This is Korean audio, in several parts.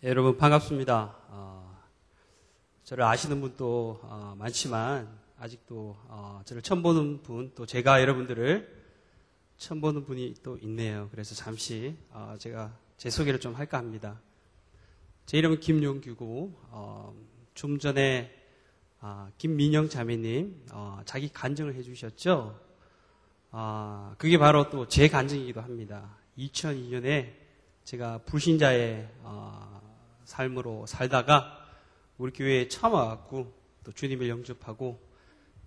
여러분 반갑습니다. 저를 아시는 분도 많지만 아직도 저를 처음 보는 분, 또 제가 여러분들을 처음 보는 분이 또 있네요. 그래서 잠시 제가 제 소개를 좀 할까 합니다. 제 이름은 김용규고 좀 전에 김민영 자매님 자기 간증을 해주셨죠. 그게 바로 또 제 간증이기도 합니다. 2002년에 제가 불신자의 삶으로 살다가 우리 교회에 처음 와갖고 또 주님을 영접하고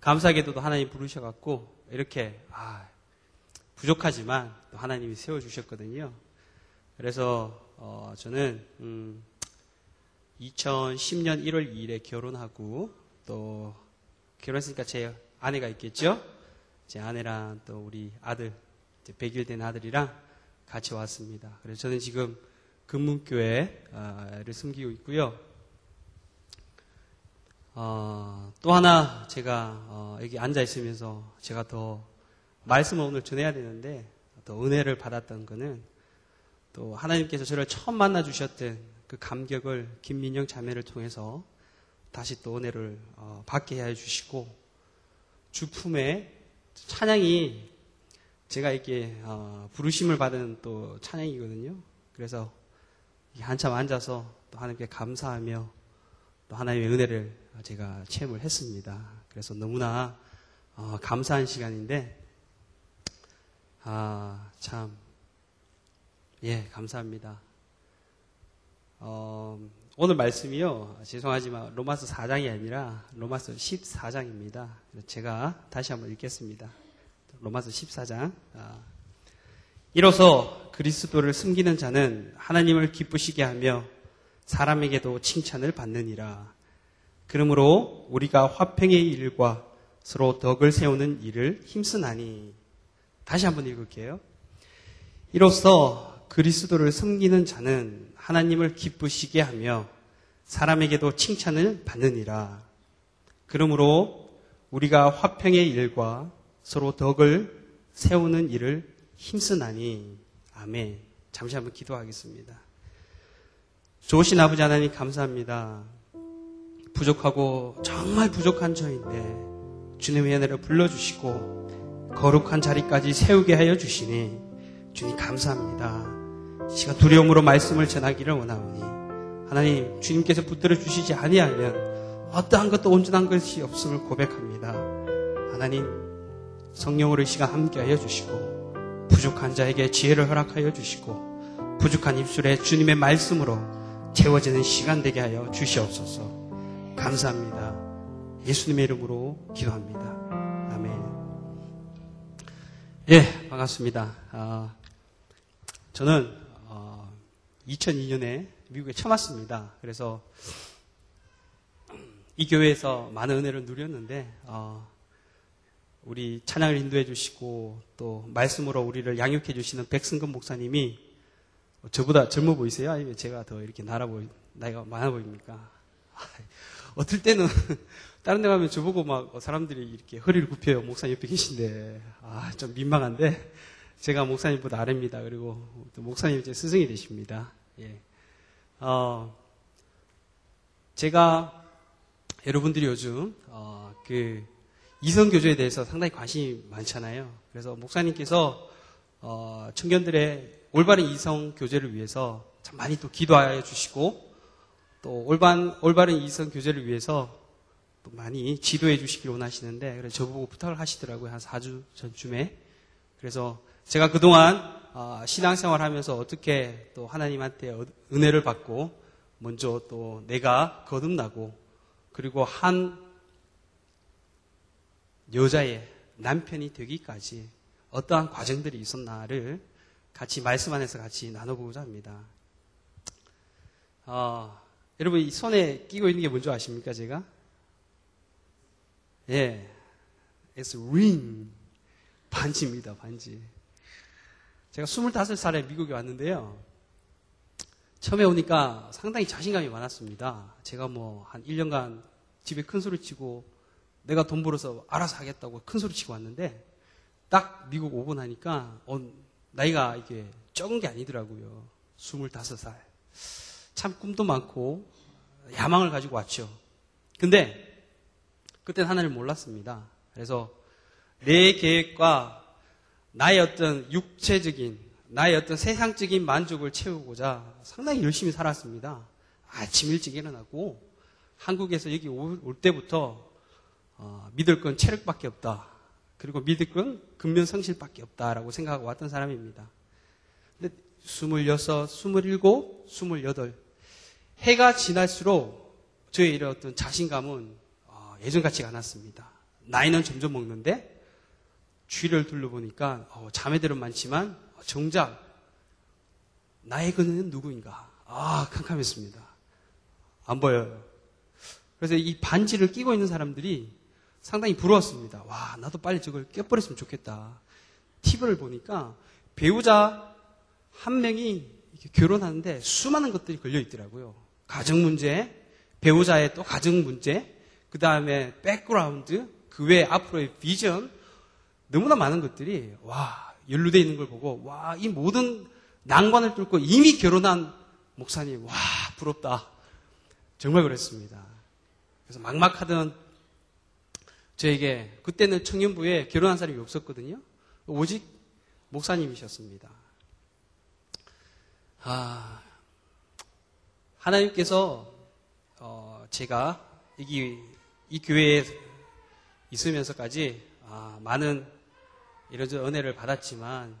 감사하게도 또 하나님 부르셔갖고 이렇게 부족하지만 또 하나님이 세워주셨거든요. 그래서 저는 2010년 1월 2일에 결혼하고 또 결혼했으니까 제 아내가 있겠죠. 제 아내랑 또 우리 아들 100일 된 아들이랑 같이 왔습니다. 그래서 저는 지금 금문교회를 섬기고 있고요. 또 하나 제가 여기 앉아 있으면서 제가 더 말씀을 오늘 전해야 되는데 더 은혜를 받았던 거는 또 하나님께서 저를 처음 만나 주셨던 그 감격을 김민영 자매를 통해서 다시 또 은혜를 받게 해 주시고 주품에 찬양이 제가 이렇게 부르심을 받은 또 찬양이거든요. 그래서 한참 앉아서 또 하나님께 감사하며 또 하나님의 은혜를 제가 체험을 했습니다. 그래서 너무나 감사한 시간인데 참 감사합니다. 오늘 말씀이요, 죄송하지만 로마서 4장이 아니라 로마서 14장입니다. 제가 다시 한번 읽겠습니다. 로마서 14장. 이로써 그리스도를 숨기는 자는 하나님을 기쁘시게 하며 사람에게도 칭찬을 받느니라. 그러므로 우리가 화평의 일과 서로 덕을 세우는 일을 힘쓰나니. 다시 한번 읽을게요. 이로써 그리스도를 섬기는 자는 하나님을 기쁘시게 하며 사람에게도 칭찬을 받느니라. 그러므로 우리가 화평의 일과 서로 덕을 세우는 일을 힘쓰나니. 아멘. 잠시 한번 기도하겠습니다. 좋으신 아버지 하나님 감사합니다. 부족하고 정말 부족한 저인데 주님의 은혜를 불러주시고 거룩한 자리까지 세우게 하여 주시니 주님 감사합니다. 시간 두려움으로 말씀을 전하기를 원하오니 하나님 주님께서 붙들어 주시지 아니하면 어떠한 것도 온전한 것이 없음을 고백합니다. 하나님 성령으로 이 시간 함께하여 주시고 부족한 자에게 지혜를 허락하여 주시고 부족한 입술에 주님의 말씀으로 채워지는 시간 되게 하여 주시옵소서. 감사합니다. 예수님의 이름으로 기도합니다. 아멘. 반갑습니다. 저는 2002년에 미국에 처음 왔습니다. 그래서 이 교회에서 많은 은혜를 누렸는데 우리 찬양을 인도해 주시고 또 말씀으로 우리를 양육해 주시는 백승근 목사님이 저보다 젊어 보이세요? 아니면 제가 더 이렇게 나이가 많아 보입니까? 어떨 때는 다른 데 가면 저보고 막 사람들이 이렇게 허리를 굽혀요. 목사님 옆에 계신데 좀 민망한데 제가 목사님보다 아래입니다. 그리고 또 목사님이 제 스승이 되십니다. 제가 여러분들이 요즘 그 이성교제에 대해서 상당히 관심이 많잖아요. 그래서 목사님께서 청년들의 올바른 이성교제를 위해서 참 많이 또 기도하여 주시고 또 올바른 이성교제를 위해서 또 많이 지도해 주시길 원하시는데 그래서 저보고 부탁을 하시더라고요. 한 4주 전쯤에. 그래서 제가 그동안 신앙생활 하면서 어떻게 또 하나님한테 은혜를 받고 먼저 또 내가 거듭나고 그리고 한 여자의 남편이 되기까지 어떠한 과정들이 있었나를 같이 말씀 안에서 같이 나눠보고자 합니다. 여러분 이 손에 끼고 있는 게 뭔지 아십니까 제가? It's ring. 반지입니다. 반지. 제가 25살에 미국에 왔는데요. 처음에 오니까 상당히 자신감이 많았습니다. 제가 한 1년간 집에 큰 소리 치고 내가 돈 벌어서 알아서 하겠다고 큰 소리 치고 왔는데 딱 미국 오고 나니까 나이가 이게 적은 게 아니더라고요. 25살. 참 꿈도 많고 야망을 가지고 왔죠. 근데 그때는 하나님을 몰랐습니다. 그래서 내 계획과 나의 어떤 육체적인, 나의 어떤 세상적인 만족을 채우고자 상당히 열심히 살았습니다. 아침 일찍 일어나고 한국에서 여기 올 때부터 믿을 건 체력밖에 없다. 그리고 믿을 건 근면성실밖에 없다라고 생각하고 왔던 사람입니다. 근데 26, 27, 28 해가 지날수록 저의 이런 어떤 자신감은 예전 같지가 않았습니다. 나이는 점점 먹는데 주위를 둘러보니까 자매들은 많지만 정작 나의 그는 누구인가? 캄캄했습니다. 안 보여요. 그래서 이 반지를 끼고 있는 사람들이 상당히 부러웠습니다. 와, 나도 빨리 저걸 껴버렸으면 좋겠다. TV를 보니까 배우자 한 명이 결혼하는데 수많은 것들이 걸려 있더라고요. 가정 문제, 배우자의 또 가정 문제, 그 다음에 백그라운드, 그 외에 앞으로의 비전, 너무나 많은 것들이 연루되어 있는 걸 보고 이 모든 난관을 뚫고 이미 결혼한 목사님, 부럽다. 정말 그랬습니다. 그래서 막막하던 저에게 그때는 청년부에 결혼한 사람이 없었거든요. 오직 목사님이셨습니다. 하나님께서 제가 이 교회에 있으면서까지 많은 이런저런 은혜를 받았지만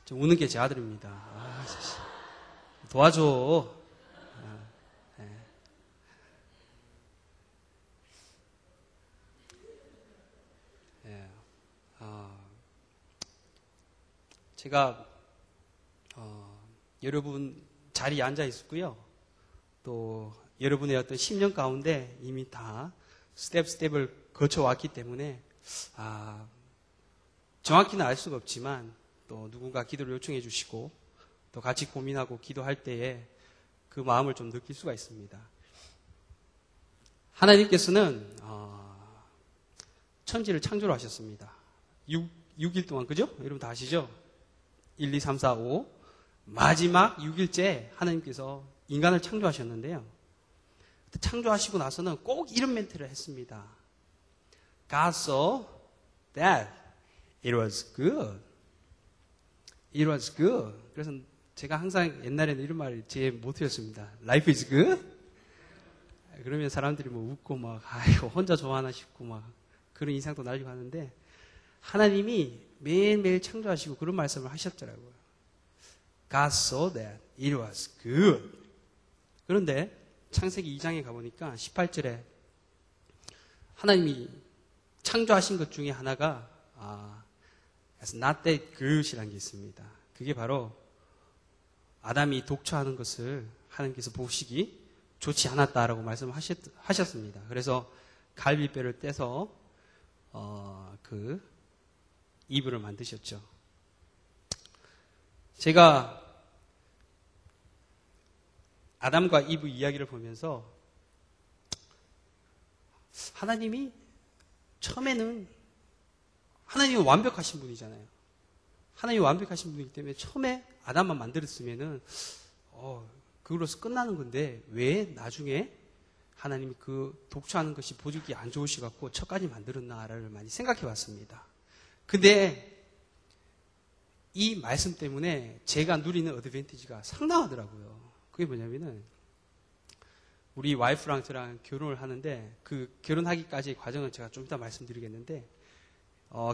좀 우는 게 제 아들입니다. 도와줘. 제가 여러분 자리에 앉아 있었고요. 또 여러분의 어떤 10년 가운데 이미 다 스텝을 거쳐왔기 때문에 정확히는 알 수가 없지만 또 누군가 기도를 요청해 주시고 또 같이 고민하고 기도할 때에 그 마음을 좀 느낄 수가 있습니다. 하나님께서는 천지를 창조를 하셨습니다. 6일 동안, 그죠? 여러분 다 아시죠? 1, 2, 3, 4, 5 마지막 6일째 하나님께서 인간을 창조하셨는데요. 창조하시고 나서는 꼭 이런 멘트를 했습니다. God saw that it was good. It was good. 그래서 제가 항상 옛날에는 이런 말을 제 모토였습니다. Life is good? 그러면 사람들이 웃고 아이고 혼자 좋아하나 싶고 그런 인상도 날리고 하는데 하나님이 매일매일 창조하시고 그런 말씀을 하셨더라고요. God saw that it was good. 그런데 창세기 2장에 가보니까 18절에 하나님이 창조하신 것 중에 하나가 It's not that good이라는 게 있습니다. 그게 바로 아담이 독초하는 것을 하나님께서 보시기 좋지 않았다라고 말씀하셨습니다. 그래서 갈비뼈를 떼서 그 이브를 만드셨죠. 제가 아담과 이브 이야기를 보면서 하나님이 처음에는 하나님은 완벽하신 분이잖아요. 하나님이 완벽하신 분이기 때문에 처음에 아담만 만들었으면은 그걸로서 끝나는 건데 왜 나중에 하나님이 그 독초하는 것이 보기 안 좋으셔갖고 첫까지 만들었나를 많이 생각해 봤습니다. 근데 이 말씀 때문에 제가 누리는 어드밴티지가 상당하더라고요. 그게 뭐냐면은 우리 와이프랑 저랑 결혼을 하는데 그 결혼하기까지의 과정은 제가 좀 이따 말씀드리겠는데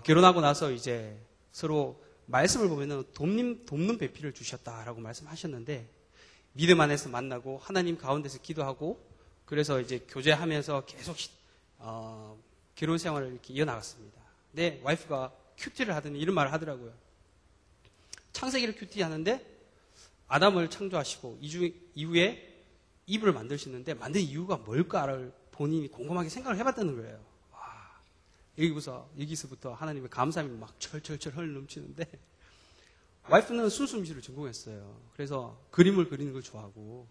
결혼하고 나서 이제 서로 말씀을 보면은 돕는 배필을 주셨다라고 말씀하셨는데 믿음 안에서 만나고 하나님 가운데서 기도하고 그래서 이제 교제하면서 계속 결혼 생활을 이렇게 이어나갔습니다. 근데 와이프가 큐티를 하더니 이런 말을 하더라고요. 창세기를 큐티 하는데 아담을 창조하시고 이후에 이브를 만드시는데 만든 이유가 뭘까를 본인이 곰곰하게 생각을 해봤다는 거예요. 여기서부터 하나님의 감사함이 막 철철철 흘러넘치는데 와이프는 순수미술을 전공했어요. 그래서 그림을 그리는 걸 좋아하고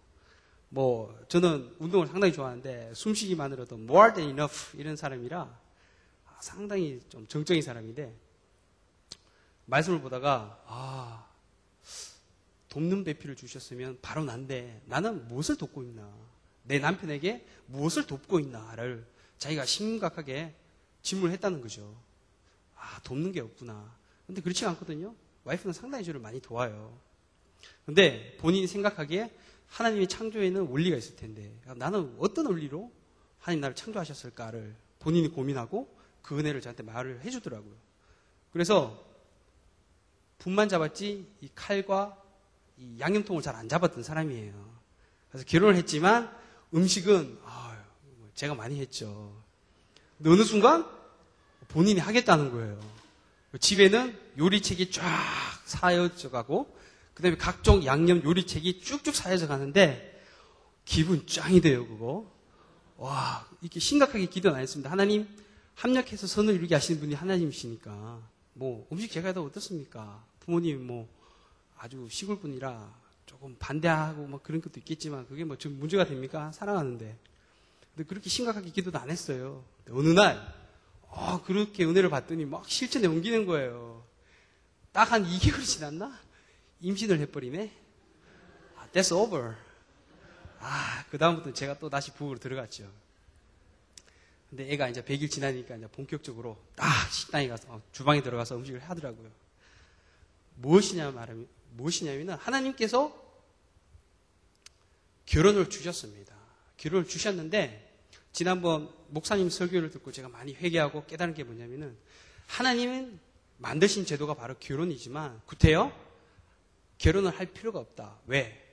저는 운동을 상당히 좋아하는데 숨쉬기만으로도 more than enough 이런 사람이라 상당히 좀 정적인 사람인데 말씀을 보다가 돕는 배필을 주셨으면 바로 난데 나는 무엇을 돕고 있나? 내 남편에게 무엇을 돕고 있나를 자기가 심각하게 질문을 했다는 거죠. 아, 돕는 게 없구나. 근데 그렇지 않거든요. 와이프는 상당히 저를 많이 도와요. 근데 본인이 생각하기에 하나님의 창조에는 원리가 있을 텐데 나는 어떤 원리로 하나님 나를 창조하셨을까를 본인이 고민하고 그 은혜를 저한테 말을 해주더라고요. 그래서 분만 잡았지 이 칼과 이 양념통을 잘 안 잡았던 사람이에요. 그래서 결혼을 했지만 음식은 제가 많이 했죠. 근데 어느 순간 본인이 하겠다는 거예요. 집에는 요리책이 쫙 쌓여져 가고 그 다음에 각종 양념 요리책이 쭉쭉 쌓여져 가는데 기분 짱이 돼요, 그거. 와, 이렇게 심각하게 기도는 안 했습니다. 하나님, 합력해서 선을 이루게 하시는 분이 하나님이시니까 뭐 음식 제가 해도 어떻습니까? 부모님이 뭐 아주 시골 분이라 조금 반대하고 뭐 그런 것도 있겠지만 그게 뭐 지금 문제가 됩니까? 사랑하는데. 근데 그렇게 심각하게 기도도 안 했어요. 어느 날 그렇게 은혜를 받더니 막 실천에 옮기는 거예요. 딱 한 2개월이 지났나? 임신을 해버리네? That's over. 그다음부터 제가 또 다시 부엌으로 들어갔죠. 근데 애가 이제 100일 지나니까 이제 본격적으로 딱 식당에 가서, 주방에 들어가서 음식을 하더라고요. 무엇이냐면은 하나님께서 결혼을 주셨습니다. 결혼을 주셨는데, 지난번 목사님 설교를 듣고 제가 많이 회개하고 깨달은 게 뭐냐면은, 하나님은 만드신 제도가 바로 결혼이지만, 구태여, 결혼을 할 필요가 없다. 왜?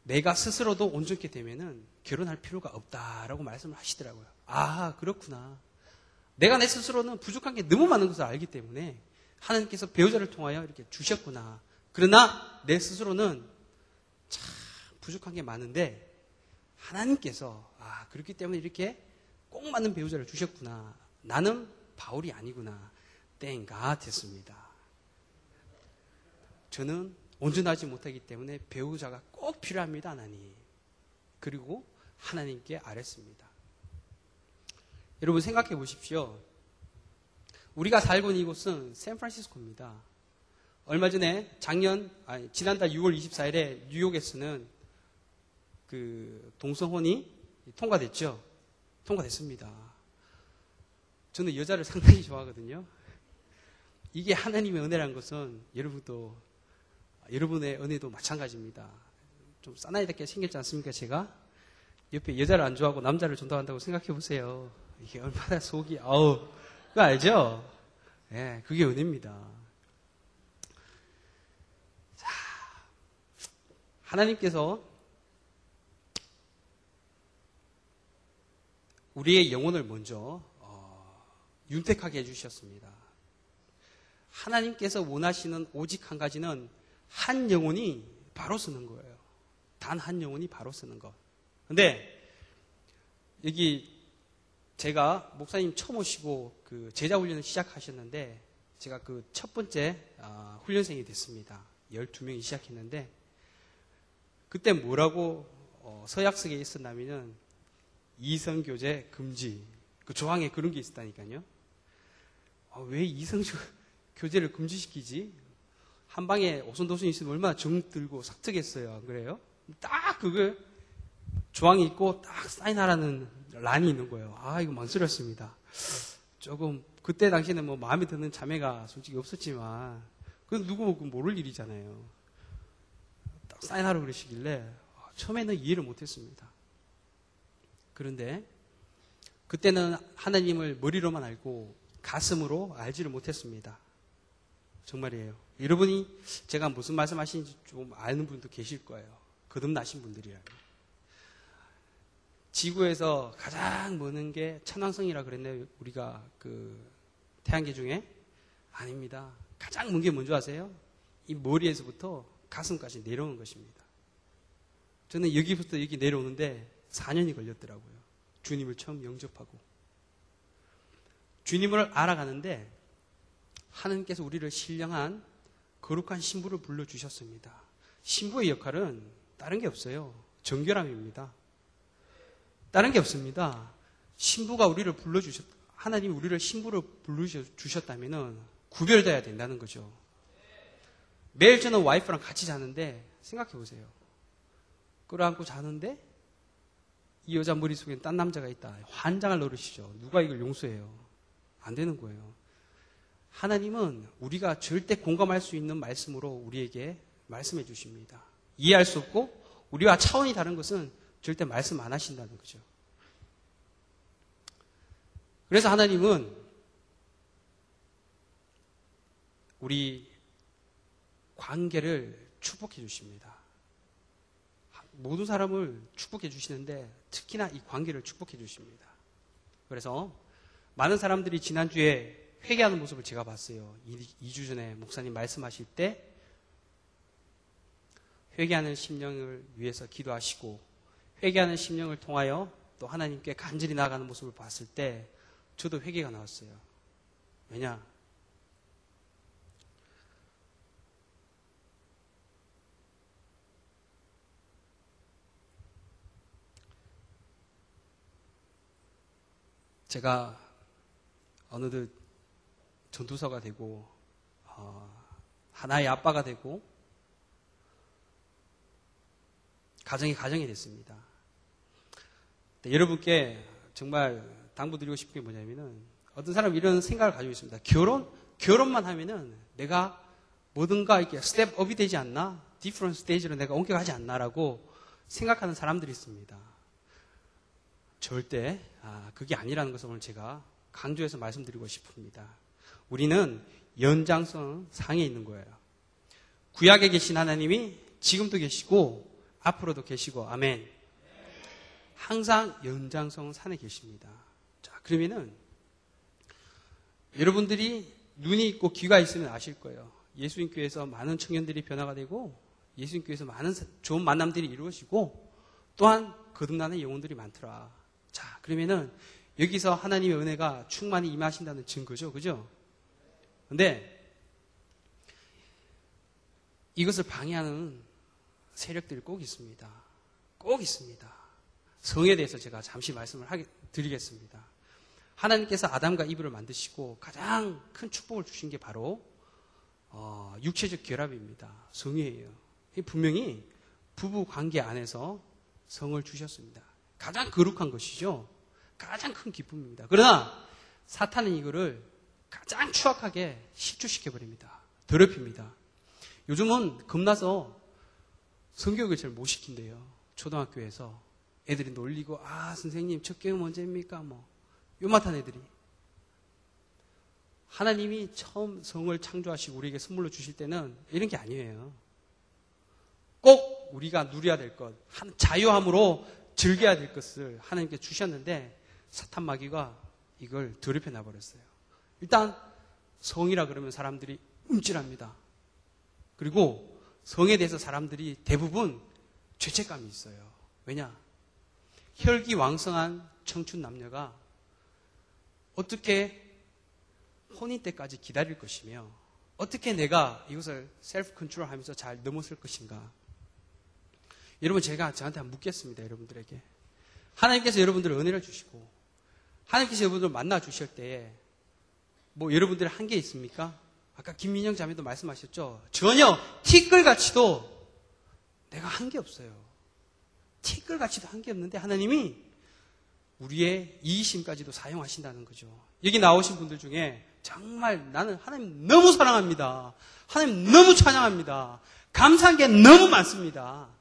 내가 스스로도 온전케 되면은 결혼할 필요가 없다라고 말씀을 하시더라고요. 그렇구나. 내가 내 스스로는 부족한 게 너무 많은 것을 알기 때문에 하나님께서 배우자를 통하여 이렇게 주셨구나. 그러나 내 스스로는 참 부족한 게 많은데 하나님께서 그렇기 때문에 이렇게 꼭 맞는 배우자를 주셨구나. 나는 바울이 아니구나. 땡가 됐습니다. 저는 온전하지 못하기 때문에 배우자가 꼭 필요합니다, 하나님. 그리고 하나님께 아뢰습니다. 여러분 생각해 보십시오. 우리가 살고 있는 이곳은 샌프란시스코입니다. 얼마 전에 지난달 6월 24일에 뉴욕에서는 그 동성혼이 통과됐죠. 통과됐습니다. 저는 여자를 상당히 좋아하거든요. 이게 하나님의 은혜란 것은 여러분의 은혜도 마찬가지입니다. 좀 사나이답게 생겼지 않습니까, 제가? 옆에 여자를 안 좋아하고 남자를 존경한다고 생각해 보세요. 이게 얼마나 속이, 그거 알죠? 예, 그게 은혜입니다. 자, 하나님께서 우리의 영혼을 먼저 윤택하게 해주셨습니다. 하나님께서 원하시는 오직 한 가지는 한 영혼이 바로 서는 거예요. 단 한 영혼이 바로 서는 것. 근데 여기 제가 목사님 처음 오시고 그 제자 훈련을 시작하셨는데 제가 그 첫 번째 훈련생이 됐습니다. 12명이 시작했는데 그때 뭐라고 서약서에 있었냐면은 이성교제 금지 그 조항에 그런 게 있었다니까요. 왜 이성교제를 금지시키지? 한 방에 오손도손 있으면 얼마나 정 들고 삭트겠어요. 안 그래요? 딱 그걸 조항이 있고 딱 사인하라는 란이 있는 거예요. 이거 망설였습니다. 조금 그때 당시에는 뭐 마음에 드는 자매가 솔직히 없었지만 그건 누구 모를 일이잖아요. 딱 사인하라고 그러시길래 처음에는 이해를 못했습니다. 그런데 그때는 하나님을 머리로만 알고 가슴으로 알지를 못했습니다. 정말이에요. 여러분이 제가 무슨 말씀하시는지 좀 아는 분도 계실 거예요. 거듭나신 분들이라면. 지구에서 가장 먼 게 천왕성이라 그랬네요. 우리가 그 태양계 중에. 아닙니다. 가장 먼 게 뭔지 아세요? 이 머리에서부터 가슴까지 내려오는 것입니다. 저는 여기부터 여기 내려오는데 4년이 걸렸더라고요. 주님을 처음 영접하고. 주님을 알아가는데 하나님께서 우리를 신령한 거룩한 신부를 불러주셨습니다. 신부의 역할은 다른 게 없어요. 정결함입니다. 다른 게 없습니다. 신부가 하나님이 우리를 신부로 불러주셨다면 구별돼야 된다는 거죠. 매일 저는 와이프랑 같이 자는데 생각해 보세요. 끌어안고 자는데 이 여자 머릿속엔 딴 남자가 있다. 환장을 노리시죠. 누가 이걸 용서해요? 안 되는 거예요. 하나님은 우리가 절대 공감할 수 있는 말씀으로 우리에게 말씀해 주십니다. 이해할 수 없고 우리와 차원이 다른 것은 절대 말씀 안 하신다는 거죠. 그래서 하나님은 우리 관계를 축복해 주십니다. 모든 사람을 축복해 주시는데 특히나 이 관계를 축복해 주십니다. 그래서 많은 사람들이 지난주에 회개하는 모습을 제가 봤어요. 2주 전에 목사님 말씀하실 때 회개하는 심령을 위해서 기도하시고 회개하는 심령을 통하여 또 하나님께 간절히 나아가는 모습을 봤을 때 저도 회개가 나왔어요. 왜냐? 제가 어느덧 전도사가 되고 하나의 아빠가 되고 가정이 됐습니다. 여러분께 정말 당부드리고 싶은 게 뭐냐면은 어떤 사람은 이런 생각을 가지고 있습니다. 결혼만 하면은 내가 뭐든가 이렇게 스텝업이 되지 않나? 디퍼런트 스테이지로 내가 옮겨가지 않나라고 생각하는 사람들이 있습니다. 절대 그게 아니라는 것을 오늘 제가 강조해서 말씀드리고 싶습니다. 우리는 연장성 상에 있는 거예요. 구약에 계신 하나님이 지금도 계시고 앞으로도 계시고 아멘. 항상 연장성 산에 계십니다. 자, 그러면은 여러분들이 눈이 있고 귀가 있으면 아실 거예요. 예수님교회에서 많은 청년들이 변화가 되고 예수님교회에서 많은 좋은 만남들이 이루어지고 또한 거듭나는 영혼들이 많더라. 자, 그러면은 여기서 하나님의 은혜가 충만히 임하신다는 증거죠. 그죠? 근데 이것을 방해하는 세력들이 꼭 있습니다. 꼭 있습니다. 성에 대해서 제가 잠시 말씀을 드리겠습니다. 하나님께서 아담과 이브를 만드시고 가장 큰 축복을 주신 게 바로 육체적 결합입니다. 성이에요. 분명히 부부 관계 안에서 성을 주셨습니다. 가장 거룩한 것이죠. 가장 큰 기쁨입니다. 그러나 사탄은 이거를 가장 추악하게 실추시켜버립니다. 더럽힙니다. 요즘은 겁나서 성교육을 잘 못 시킨대요. 초등학교에서 애들이 놀리고 선생님 첫 교육 언제입니까? 요만한 애들이. 하나님이 처음 성을 창조하시고 우리에게 선물로 주실 때는 이런 게 아니에요. 꼭 우리가 누려야 될 것, 자유함으로 즐겨야 될 것을 하나님께 주셨는데 사탄 마귀가 이걸 더럽혀 놔버렸어요. 일단 성이라 그러면 사람들이 움찔합니다. 그리고 성에 대해서 사람들이 대부분 죄책감이 있어요. 왜냐? 혈기왕성한 청춘 남녀가 어떻게 혼인 때까지 기다릴 것이며 어떻게 내가 이것을 셀프 컨트롤 하면서 잘 넘어설 것인가? 여러분, 제가 저한테 한번 묻겠습니다. 여러분들에게. 하나님께서 여러분들을 은혜를 주시고 하나님께서 여러분들을 만나 주실 때에 여러분들의 한계 있습니까? 아까 김민영 자매도 말씀하셨죠? 전혀 티끌같이도 내가 한계 없어요. 티끌같이도 한계 없는데 하나님이 우리의 이기심까지도 사용하신다는 거죠. 여기 나오신 분들 중에 정말 나는 하나님 너무 사랑합니다. 하나님 너무 찬양합니다. 감사한 게 너무 많습니다.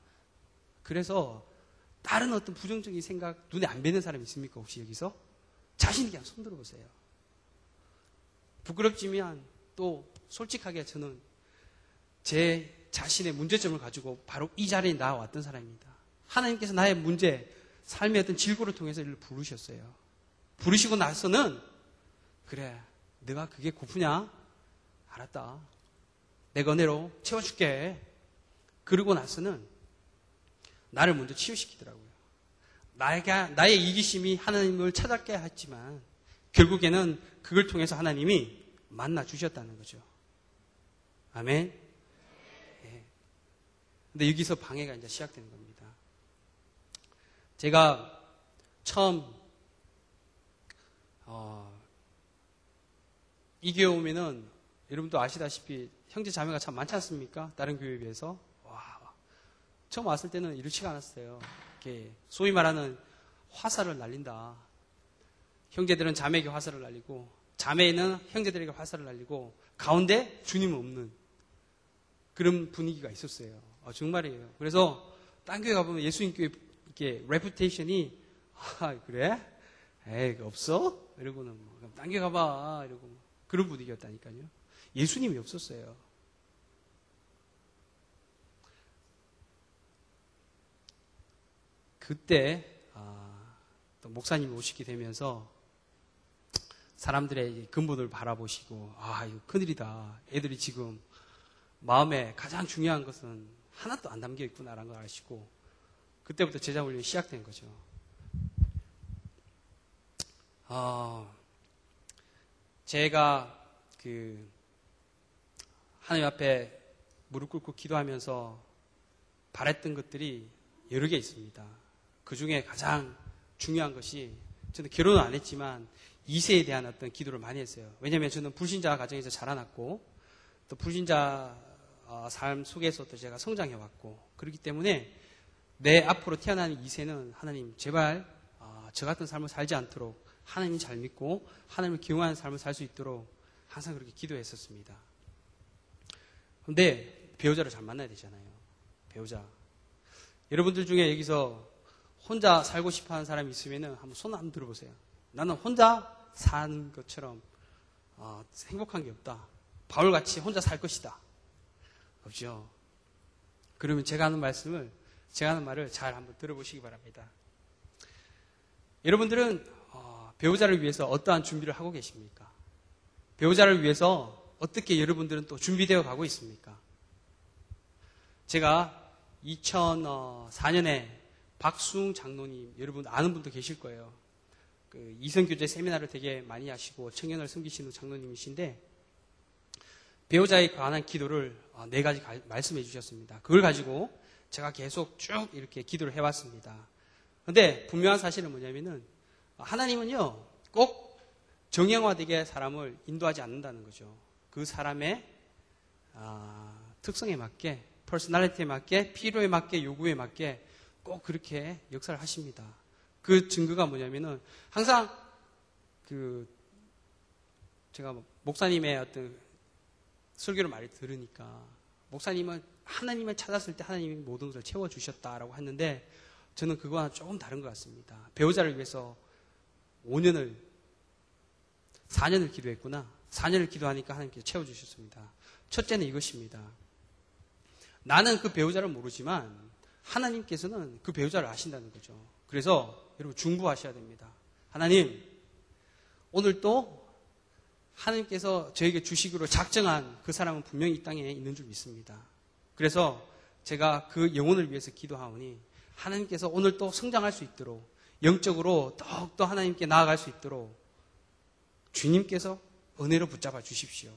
그래서 다른 어떤 부정적인 생각 눈에 안 뵈는 사람 있습니까? 혹시 여기서? 자신 있게 손 들어보세요. 부끄럽지만 또 솔직하게 저는 제 자신의 문제점을 가지고 바로 이 자리에 나와왔던 사람입니다. 하나님께서 나의 문제, 삶의 어떤 질고를 통해서 이를 부르셨어요. 부르시고 나서는 그래, 내가 그게 고프냐? 알았다. 내가 은혜로 채워줄게. 그러고 나서는 나를 먼저 치유시키더라고요. 나의 이기심이 하나님을 찾았게 했지만 결국에는 그걸 통해서 하나님이 만나 주셨다는 거죠. 아멘. 네. 근데 여기서 방해가 이제 시작되는 겁니다. 제가 처음 이 교회 오면은 여러분도 아시다시피 형제 자매가 참 많지 않습니까? 다른 교회에 비해서. 와, 처음 왔을 때는 이렇지가 않았어요. 이렇게 소위 말하는 화살을 날린다. 형제들은 자매에게 화살을 날리고 자매는 형제들에게 화살을 날리고 가운데 주님은 없는 그런 분위기가 있었어요. 정말이에요. 그래서 딴 교회 가보면 예수님 교회 이렇게 레pu테이션이 그래? 에이 없어? 이러고는 뭐, 딴 교회 가봐 이러고 그런 분위기였다니까요. 예수님이 없었어요. 그때 또 목사님이 오시게 되면서 사람들의 근본을 바라보시고 이거 큰일이다. 애들이 지금 마음에 가장 중요한 것은 하나도 안 담겨 있구나라는 걸 아시고 그때부터 제자 훈련이 시작된 거죠. 제가 하나님 앞에 무릎 꿇고 기도하면서 바랬던 것들이 여러 개 있습니다. 그 중에 가장 중요한 것이 저는 결혼은 안 했지만 2세에 대한 어떤 기도를 많이 했어요. 왜냐하면 저는 불신자 가정에서 자라났고 또 불신자 삶 속에서 또 제가 성장해왔고 그렇기 때문에 내 앞으로 태어나는 2세는 하나님 제발 저 같은 삶을 살지 않도록 하나님 잘 믿고 하나님을 기용하는 삶을 살 수 있도록 항상 그렇게 기도했었습니다. 그런데 배우자를 잘 만나야 되잖아요. 배우자. 여러분들 중에 여기서 혼자 살고 싶어하는 사람이 있으면 한번 손 한번 들어보세요. 나는 혼자 사는 것처럼 행복한 게 없다. 바울같이 혼자 살 것이다. 없죠. 그러면 제가 하는 말을 잘 한번 들어보시기 바랍니다. 여러분들은 배우자를 위해서 어떠한 준비를 하고 계십니까? 배우자를 위해서 어떻게 여러분들은 또 준비되어 가고 있습니까? 제가 2004년에 박수웅 장로님, 여러분 아는 분도 계실 거예요. 이성교제 세미나를 되게 많이 하시고 청년을 섬기시는 장로님이신데 배우자에 관한 기도를 4가지 말씀해 주셨습니다. 그걸 가지고 제가 계속 쭉 이렇게 기도를 해왔습니다. 그런데 분명한 사실은 뭐냐면은 하나님은요 꼭 정형화되게 사람을 인도하지 않는다는 거죠. 그 사람의 특성에 맞게, 퍼스널리티에 맞게, 필요에 맞게, 요구에 맞게 꼭 그렇게 역사를 하십니다. 그 증거가 뭐냐면은 항상 제가 목사님의 어떤 설교를 많이 들으니까 목사님은 하나님을 찾았을 때 하나님이 모든 것을 채워주셨다라고 했는데 저는 그거와 조금 다른 것 같습니다. 배우자를 위해서 4년을 기도했구나. 4년을 기도하니까 하나님께서 채워주셨습니다. 첫째는 이것입니다. 나는 그 배우자를 모르지만 하나님께서는 그 배우자를 아신다는 거죠. 그래서 여러분 중보하셔야 됩니다. 하나님, 오늘 또 하나님께서 저에게 주시기로 작정한 그 사람은 분명히 이 땅에 있는 줄 믿습니다. 그래서 제가 그 영혼을 위해서 기도하오니 하나님께서 오늘 또 성장할 수 있도록 영적으로 더욱더 하나님께 나아갈 수 있도록 주님께서 은혜로 붙잡아 주십시오.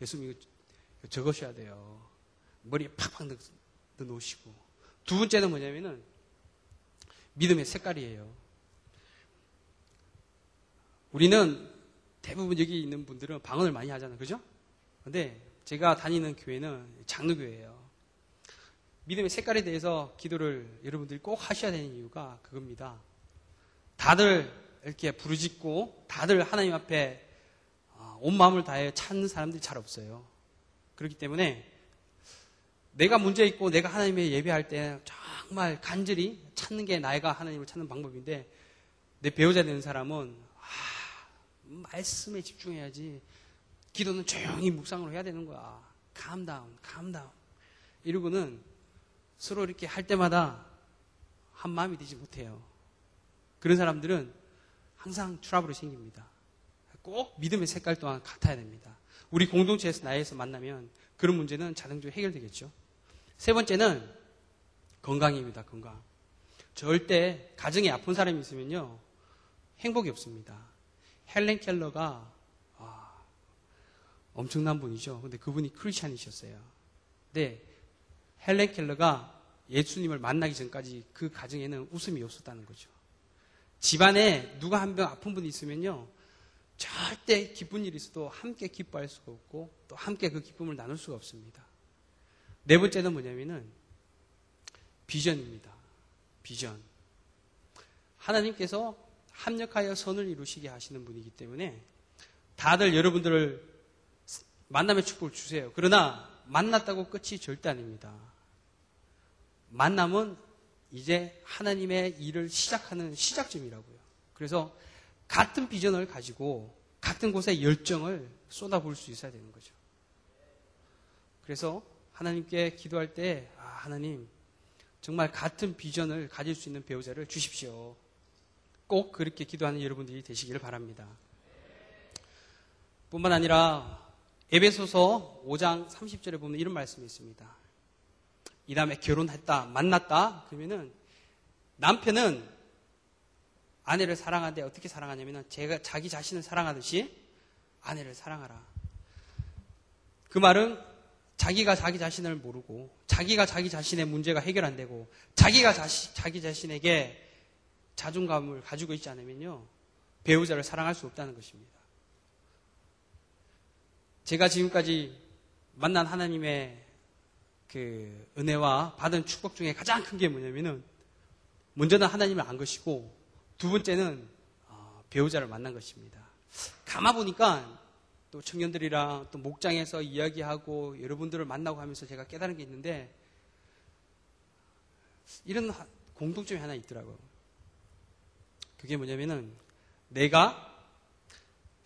예수님 이거 적으셔야 돼요. 머리에 팍팍 넣으시고. 두 번째는 뭐냐면은 믿음의 색깔이에요. 우리는 대부분 여기 있는 분들은 방언을 많이 하잖아요. 그죠? 근데 제가 다니는 교회는 장로교회예요. 믿음의 색깔에 대해서 기도를 여러분들이 꼭 하셔야 되는 이유가 그겁니다. 다들 이렇게 부르짖고 다들 하나님 앞에 온 마음을 다해 찾는 사람들이 잘 없어요. 그렇기 때문에 내가 문제 있고 내가 하나님의 예배할 때 정말 간절히 찾는 게 나이가 하나님을 찾는 방법인데 내 배우자 되는 사람은 말씀에 집중해야지 기도는 조용히 묵상으로 해야 되는 거야. calm down. 이러고는 서로 이렇게 할 때마다 한 마음이 되지 못해요. 그런 사람들은 항상 트러블이 생깁니다. 꼭 믿음의 색깔 또한 같아야 됩니다. 우리 공동체에서 나이에서 만나면 그런 문제는 자동적으로 해결되겠죠. 세 번째는 건강입니다. 건강. 절대 가정에 아픈 사람이 있으면요 행복이 없습니다. 헬렌 켈러가 엄청난 분이죠. 근데 그분이 크리스찬이셨어요. 근데 헬렌 켈러가 예수님을 만나기 전까지 그 가정에는 웃음이 없었다는 거죠. 집안에 누가 한 명 아픈 분이 있으면요 절대 기쁜 일이 있어도 함께 기뻐할 수가 없고 또 함께 그 기쁨을 나눌 수가 없습니다. 네 번째는 뭐냐면은 비전입니다. 비전. 하나님께서 합력하여 선을 이루시게 하시는 분이기 때문에 다들 여러분들을 만남의 축복을 주세요. 그러나 만났다고 끝이 절대 아닙니다. 만남은 이제 하나님의 일을 시작하는 시작점이라고요. 그래서 같은 비전을 가지고 같은 곳에 열정을 쏟아부을 수 있어야 되는 거죠. 그래서 하나님께 기도할 때 하나님 정말 같은 비전을 가질 수 있는 배우자를 주십시오. 꼭 그렇게 기도하는 여러분들이 되시기를 바랍니다. 뿐만 아니라 에베소서 5장 30절에 보면 이런 말씀이 있습니다. 이 다음에 결혼했다, 만났다 그러면은 남편은 아내를 사랑하는데 어떻게 사랑하냐면은 자기 자신을 사랑하듯이 아내를 사랑하라. 그 말은 자기가 자기 자신을 모르고 자기가 자기 자신의 문제가 해결 안 되고 자기가 자기 자신에게 자존감을 가지고 있지 않으면요 배우자를 사랑할 수 없다는 것입니다. 제가 지금까지 만난 하나님의 그 은혜와 받은 축복 중에 가장 큰 게 뭐냐면은 먼저는 하나님을 안 것이고 두 번째는 배우자를 만난 것입니다. 가만 보니까 또 청년들이랑 또 목장에서 이야기하고 여러분들을 만나고 하면서 제가 깨달은 게 있는데 이런 공통점이 하나 있더라고요. 그게 뭐냐면은 내가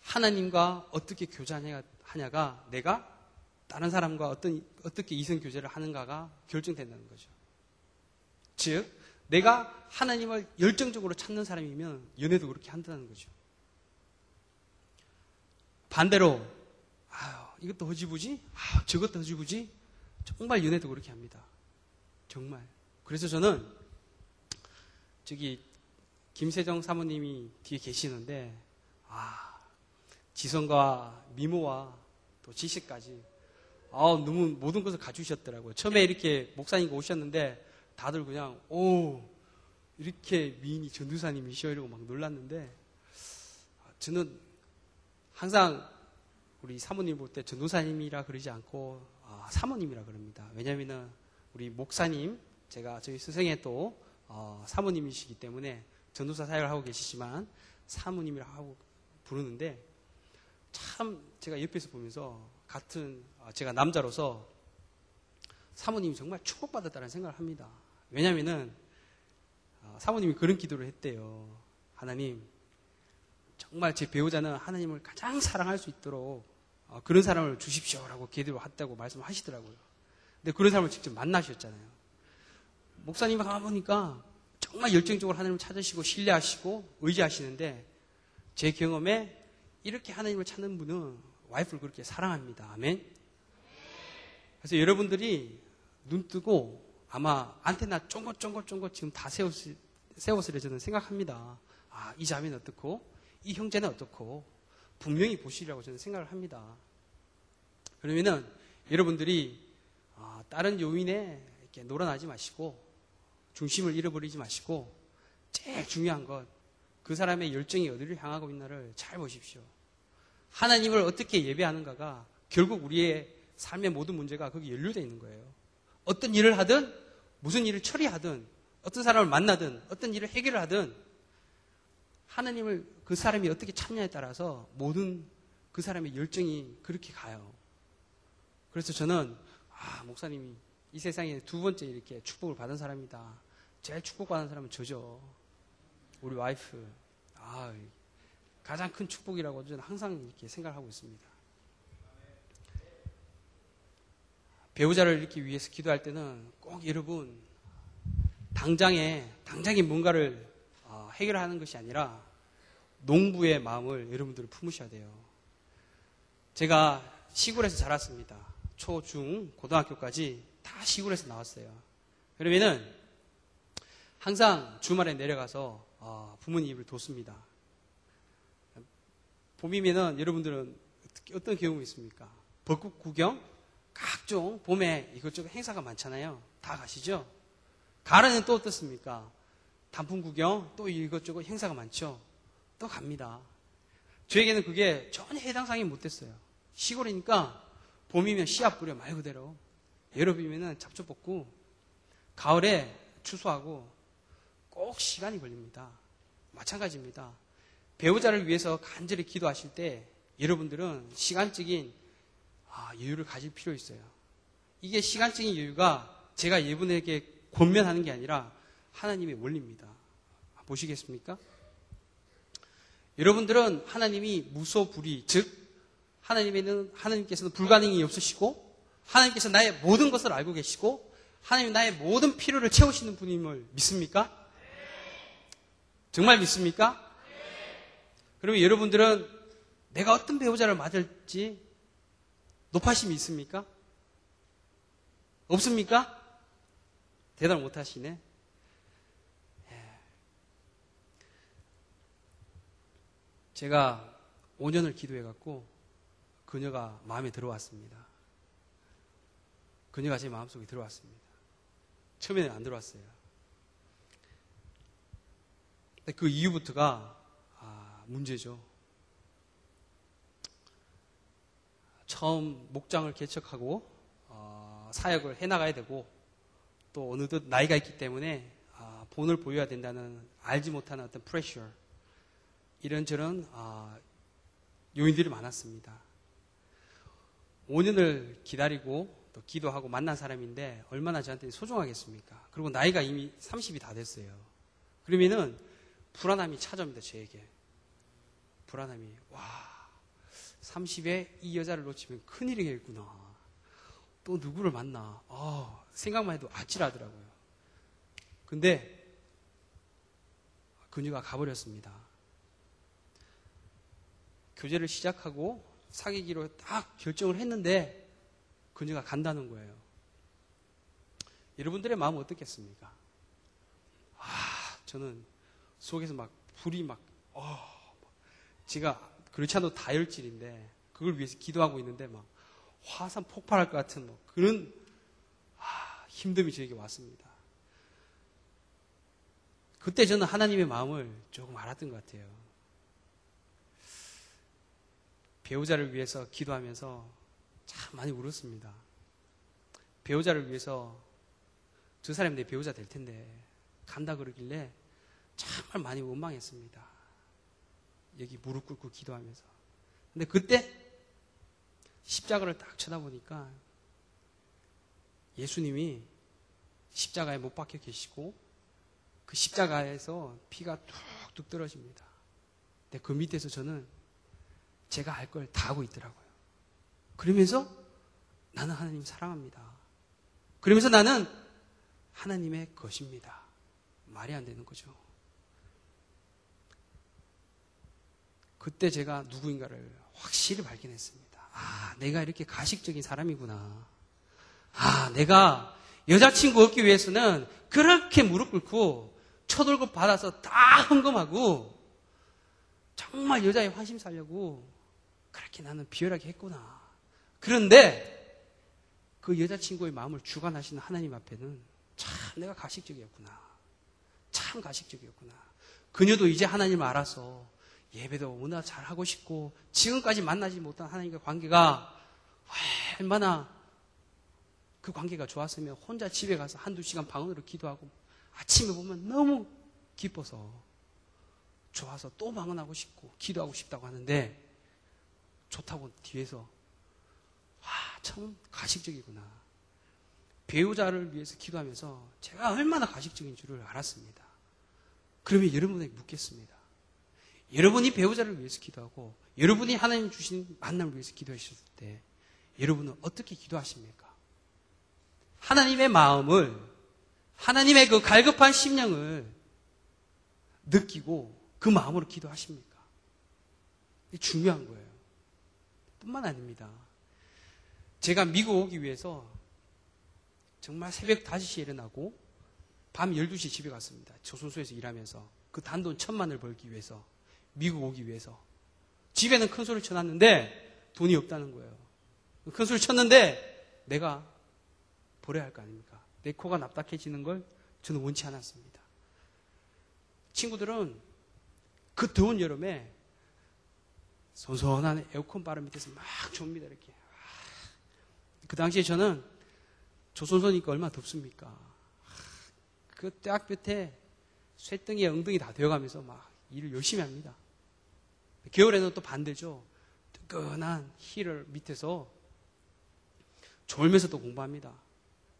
하나님과 어떻게 교제하냐가 내가 다른 사람과 어떻게 이성 교제를 하는가가 결정된다는 거죠. 즉 내가 하나님을 열정적으로 찾는 사람이면 연애도 그렇게 한다는 거죠. 반대로 이것도 허지부지? 저것도 허지부지? 정말 연애도 그렇게 합니다. 정말. 그래서 저는 저기 김세정 사모님이 뒤에 계시는데 지성과 미모와 또 지식까지 너무 모든 것을 갖추셨더라고요. 처음에 이렇게 목사님이 오셨는데 다들 그냥 이렇게 미인이 전도사님이셔 이러고 막 놀랐는데 저는 항상 우리 사모님 볼 때 전도사님이라 그러지 않고 사모님이라 그럽니다. 왜냐하면 우리 목사님 제가 저희 스승의 또 사모님이시기 때문에 전도사 사역을 하고 계시지만 사모님이라고 하고 부르는데 참 제가 옆에서 보면서 제가 남자로서 사모님이 정말 축복받았다는 생각을 합니다. 왜냐하면 사모님이 그런 기도를 했대요. 하나님 정말 제 배우자는 하나님을 가장 사랑할 수 있도록 그런 사람을 주십시오라고 기도를 했다고 말씀하시더라고요. 근데 그런 사람을 직접 만나셨잖아요. 목사님 가보니까 정말 열정적으로 하나님을 찾으시고 신뢰하시고 의지하시는데 제 경험에 이렇게 하나님을 찾는 분은 와이프를 그렇게 사랑합니다. 아멘. 그래서 여러분들이 눈 뜨고 아마 안테나 쫑긋쫑긋쫑긋 지금 다 세웠으려 저는 생각합니다. 이 자매는 어떻고 이 형제는 어떻고 분명히 보시리라고 저는 생각을 합니다. 그러면은 여러분들이 다른 요인에 이렇게 놀아나지 마시고 중심을 잃어버리지 마시고 제일 중요한 것 그 사람의 열정이 어디를 향하고 있나를 잘 보십시오. 하나님을 어떻게 예배하는가가 결국 우리의 삶의 모든 문제가 거기 연루되어 있는 거예요. 어떤 일을 하든 무슨 일을 처리하든 어떤 사람을 만나든 어떤 일을 해결을 하든 하나님을 그 사람이 어떻게 찾냐에 따라서 모든 그 사람의 열정이 그렇게 가요. 그래서 저는 목사님이 이 세상에 두 번째 이렇게 축복을 받은 사람이다. 제일 축복받은 사람은 저죠. 우리 와이프. 가장 큰 축복이라고 저는 항상 이렇게 생각하고 있습니다. 배우자를 이렇게 위해서 기도할 때는 꼭 여러분 당장에 뭔가를 해결하는 것이 아니라 농부의 마음을 여러분들이 품으셔야 돼요. 제가 시골에서 자랐습니다. 초, 중, 고등학교까지 다 시골에서 나왔어요. 그러면은 항상 주말에 내려가서 부모님 입을 돋습니다. 봄이면은 여러분들은 어떤 경험이 있습니까? 벚꽃 구경? 각종 봄에 이것저것 행사가 많잖아요. 다 가시죠? 가을에는 또 어떻습니까? 단풍 구경? 또 이것저것 행사가 많죠? 또 갑니다. 저에게는 그게 전혀 해당상이 못됐어요. 시골이니까 봄이면 씨앗 뿌려 말 그대로, 여름이면 잡초 뽑고, 가을에 추수하고 꼭 시간이 걸립니다. 마찬가지입니다. 배우자를 위해서 간절히 기도하실 때 여러분들은 시간적인 여유를 가질 필요 있어요. 이게 시간적인 여유가 제가 여러분에게 권면하는 게 아니라 하나님의 원리입니다. 보시겠습니까? 여러분들은 하나님이 무소불위, 즉 하나님께서는 불가능이 없으시고 하나님께서 나의 모든 것을 알고 계시고 하나님 나의 모든 필요를 채우시는 분임을 믿습니까? 정말 믿습니까? 그러면 여러분들은 내가 어떤 배우자를 맞을지 높아심이 있습니까? 없습니까? 대답을 못하시네. 제가 5년을 기도해갖고 그녀가 마음에 들어왔습니다. 그녀가 제 마음속에 들어왔습니다. 처음에는 안 들어왔어요. 근데 그 이후부터가 문제죠. 처음 목장을 개척하고 사역을 해나가야 되고 또 어느덧 나이가 있기 때문에 본을 보여야 된다는 알지 못하는 어떤 프레셔, 이런저런 요인들이 많았습니다. 5년을 기다리고 또 기도하고 만난 사람인데 얼마나 저한테 소중하겠습니까? 그리고 나이가 이미 30이 다 됐어요. 그러면은 불안함이 찾아옵니다. 저에게. 불안함이, 30에 이 여자를 놓치면 큰일이겠구나. 또 누구를 만나. 생각만 해도 아찔하더라고요. 근데 그녀가 가버렸습니다. 교제를 시작하고 사귀기로 딱 결정을 했는데 그녀가 간다는 거예요. 여러분들의 마음은 어떻겠습니까? 저는 속에서 막 불이 제가 그렇지 않아도 다혈질인데 그걸 위해서 기도하고 있는데 막 화산 폭발할 것 같은 그런 힘듦이 저에게 왔습니다. 그때 저는 하나님의 마음을 조금 알았던 것 같아요. 배우자를 위해서 기도하면서 참 많이 울었습니다. 배우자를 위해서 저 사람이 내 배우자 될 텐데 간다 그러길래 정말 많이 원망했습니다. 여기 무릎 꿇고 기도하면서. 근데 그때 십자가를 딱 쳐다보니까 예수님이 십자가에 못 박혀 계시고 그 십자가에서 피가 뚝뚝 떨어집니다. 근데 그 밑에서 저는 제가 할 걸 다 하고 있더라고요. 그러면서 나는 하나님 사랑합니다. 그러면서 나는 하나님의 것입니다. 말이 안 되는 거죠. 그때 제가 누구인가를 확실히 발견했습니다. 내가 이렇게 가식적인 사람이구나. 내가 여자친구 얻기 위해서는 그렇게 무릎 꿇고 초돌급 받아서 다 헌금하고 정말 여자의 환심 살려고 그렇게 나는 비열하게 했구나. 그런데 그 여자친구의 마음을 주관하시는 하나님 앞에는 참 내가 가식적이었구나. 참 가식적이었구나. 그녀도 이제 하나님을 알아서 예배도 워낙 잘하고 싶고 지금까지 만나지 못한 하나님과 관계가 얼마나 그 관계가 좋았으면 혼자 집에 가서 한두 시간 방언으로 기도하고 아침에 보면 너무 기뻐서 좋아서 또 방언하고 싶고 기도하고 싶다고 하는데 좋다고 뒤에서 참 가식적이구나. 배우자를 위해서 기도하면서 제가 얼마나 가식적인 줄을 알았습니다. 그러면 여러분에게 묻겠습니다. 여러분이 배우자를 위해서 기도하고 여러분이 하나님 주신 만남을 위해서 기도하셨을 때 여러분은 어떻게 기도하십니까? 하나님의 마음을, 하나님의 그 갈급한 심령을 느끼고 그 마음으로 기도하십니까? 이게 중요한 거예요. 뿐만 아닙니다. 제가 미국 오기 위해서 정말 새벽 5시에 일어나고 밤 12시에 집에 갔습니다. 조선소에서 일하면서 그 단돈 1,000만을 벌기 위해서, 미국 오기 위해서. 집에는 큰 소리를 쳐놨는데 돈이 없다는 거예요. 큰 소리를 쳤는데 내가 버려야 할 거 아닙니까? 내 코가 납작해지는 걸 저는 원치 않았습니다. 친구들은 그 더운 여름에 선선한 에어컨 바람 밑에서 막 줍니다. 이렇게. 그 당시에 저는 조선소니까 얼마나 덥습니까? 그 떼학볕에 쇠등에 엉덩이 다 되어가면서 막 일을 열심히 합니다. 겨울에는 또 반대죠. 뜨끈한 힐을 밑에서 졸면서 또 공부합니다.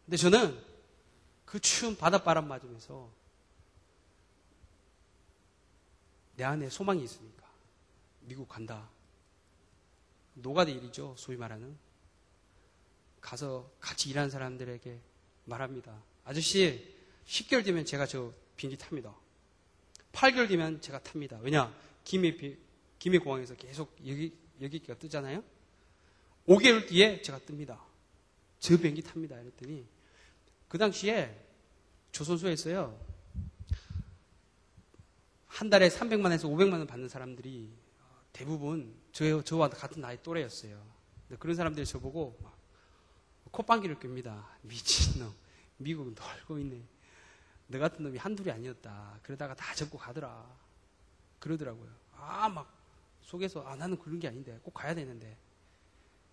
근데 저는 그 추운 바닷바람 맞으면서 내 안에 소망이 있으니까 미국 간다. 노가다 일이죠. 소위 말하는. 가서 같이 일하는 사람들에게 말합니다. 아저씨 10개월 뒤면 제가 저 비행기 탑니다. 8개월 뒤면 제가 탑니다. 왜냐? 김해공항에서 계속 여기가 뜨잖아요. 5개월 뒤에 제가 뜹니다. 저 비행기 탑니다. 이랬더니 그 당시에 조선소에서요. 한 달에 300만에서 500만 원 받는 사람들이 대부분 저와 같은 나이 또래였어요. 그런 사람들이 저보고 막 콧방귀를 낍니다. 미친놈. 미국은 놀고 있네. 너 같은 놈이 한둘이 아니었다. 그러다가 다 접고 가더라. 그러더라고요. 막 속에서 나는 그런 게 아닌데 꼭 가야 되는데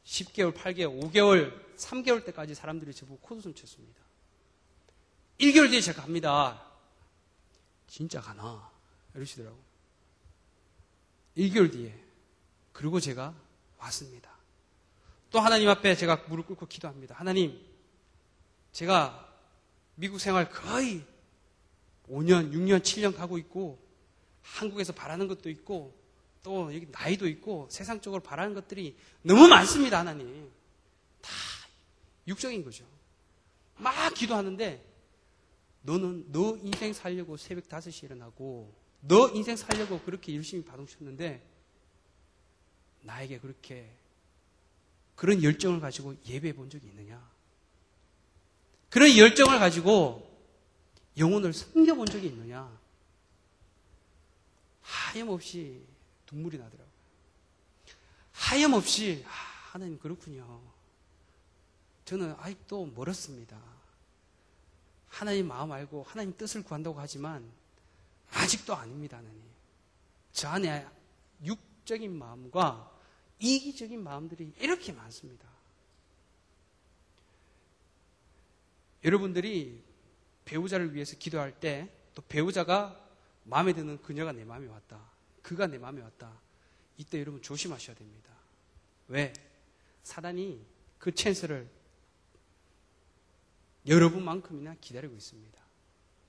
10개월, 8개월, 5개월, 3개월 때까지 사람들이 저보고 콧웃음 쳤습니다. 1개월 뒤에 제가 갑니다. 진짜 가나? 이러시더라고요. 1개월 뒤에. 그리고 제가 왔습니다. 또 하나님 앞에 제가 무릎 꿇고 기도합니다. 하나님, 제가 미국 생활 거의 5년, 6년, 7년 가고 있고 한국에서 바라는 것도 있고 또 여기 나이도 있고 세상적으로 바라는 것들이 너무 많습니다. 하나님. 다 육적인 거죠. 막 기도하는데 너는 너 인생 살려고 새벽 5시에 일어나고 너 인생 살려고 그렇게 열심히 바둥쳤는데 나에게 그렇게 그런 열정을 가지고 예배해 본 적이 있느냐? 그런 열정을 가지고 영혼을 섬겨본 적이 있느냐? 하염없이 눈물이 나더라고요. 하염없이 하나님 그렇군요. 저는 아직도 멀었습니다. 하나님 마음 알고 하나님 뜻을 구한다고 하지만 아직도 아닙니다. 하나님. 저 안에 육적인 마음과 이기적인 마음들이 이렇게 많습니다. 여러분들이 배우자를 위해서 기도할 때 또 배우자가 마음에 드는 그녀가 내 마음에 왔다. 그가 내 마음에 왔다. 이때 여러분 조심하셔야 됩니다. 왜? 사단이 그 찬스를 여러분만큼이나 기다리고 있습니다.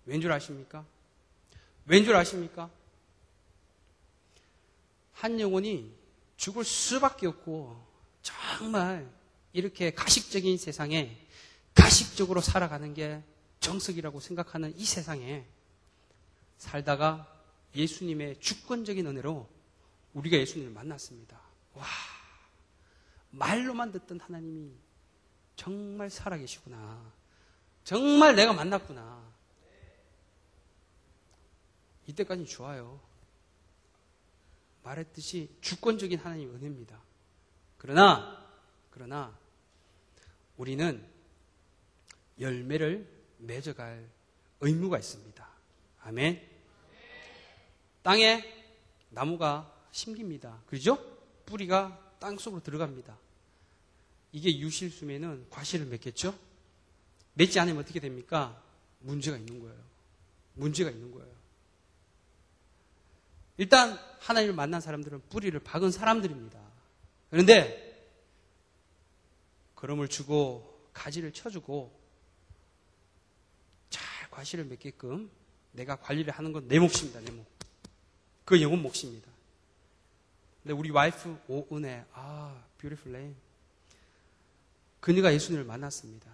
왠 줄 아십니까? 왠 줄 아십니까? 한 영혼이 죽을 수밖에 없고 정말 이렇게 가식적인 세상에 가식적으로 살아가는 게 정석이라고 생각하는 이 세상에 살다가 예수님의 주권적인 은혜로 우리가 예수님을 만났습니다. 와, 말로만 듣던 하나님이 정말 살아계시구나. 정말 내가 만났구나. 이때까지는 좋아요. 말했듯이 주권적인 하나님의 은혜입니다. 그러나 우리는 열매를 맺어갈 의무가 있습니다. 아멘. 땅에 나무가 심깁니다. 그죠? 뿌리가 땅속으로 들어갑니다. 이게 유실수면은 과실을 맺겠죠? 맺지 않으면 어떻게 됩니까? 문제가 있는 거예요. 문제가 있는 거예요. 일단 하나님을 만난 사람들은 뿌리를 박은 사람들입니다. 그런데 걸음을 주고 가지를 쳐주고 잘 과실을 맺게끔 내가 관리를 하는 건 내 몫입니다. 내 몫. 그 영혼 몫입니다. 근데 우리 와이프 오은혜, beautiful name. 그녀가 예수님을 만났습니다.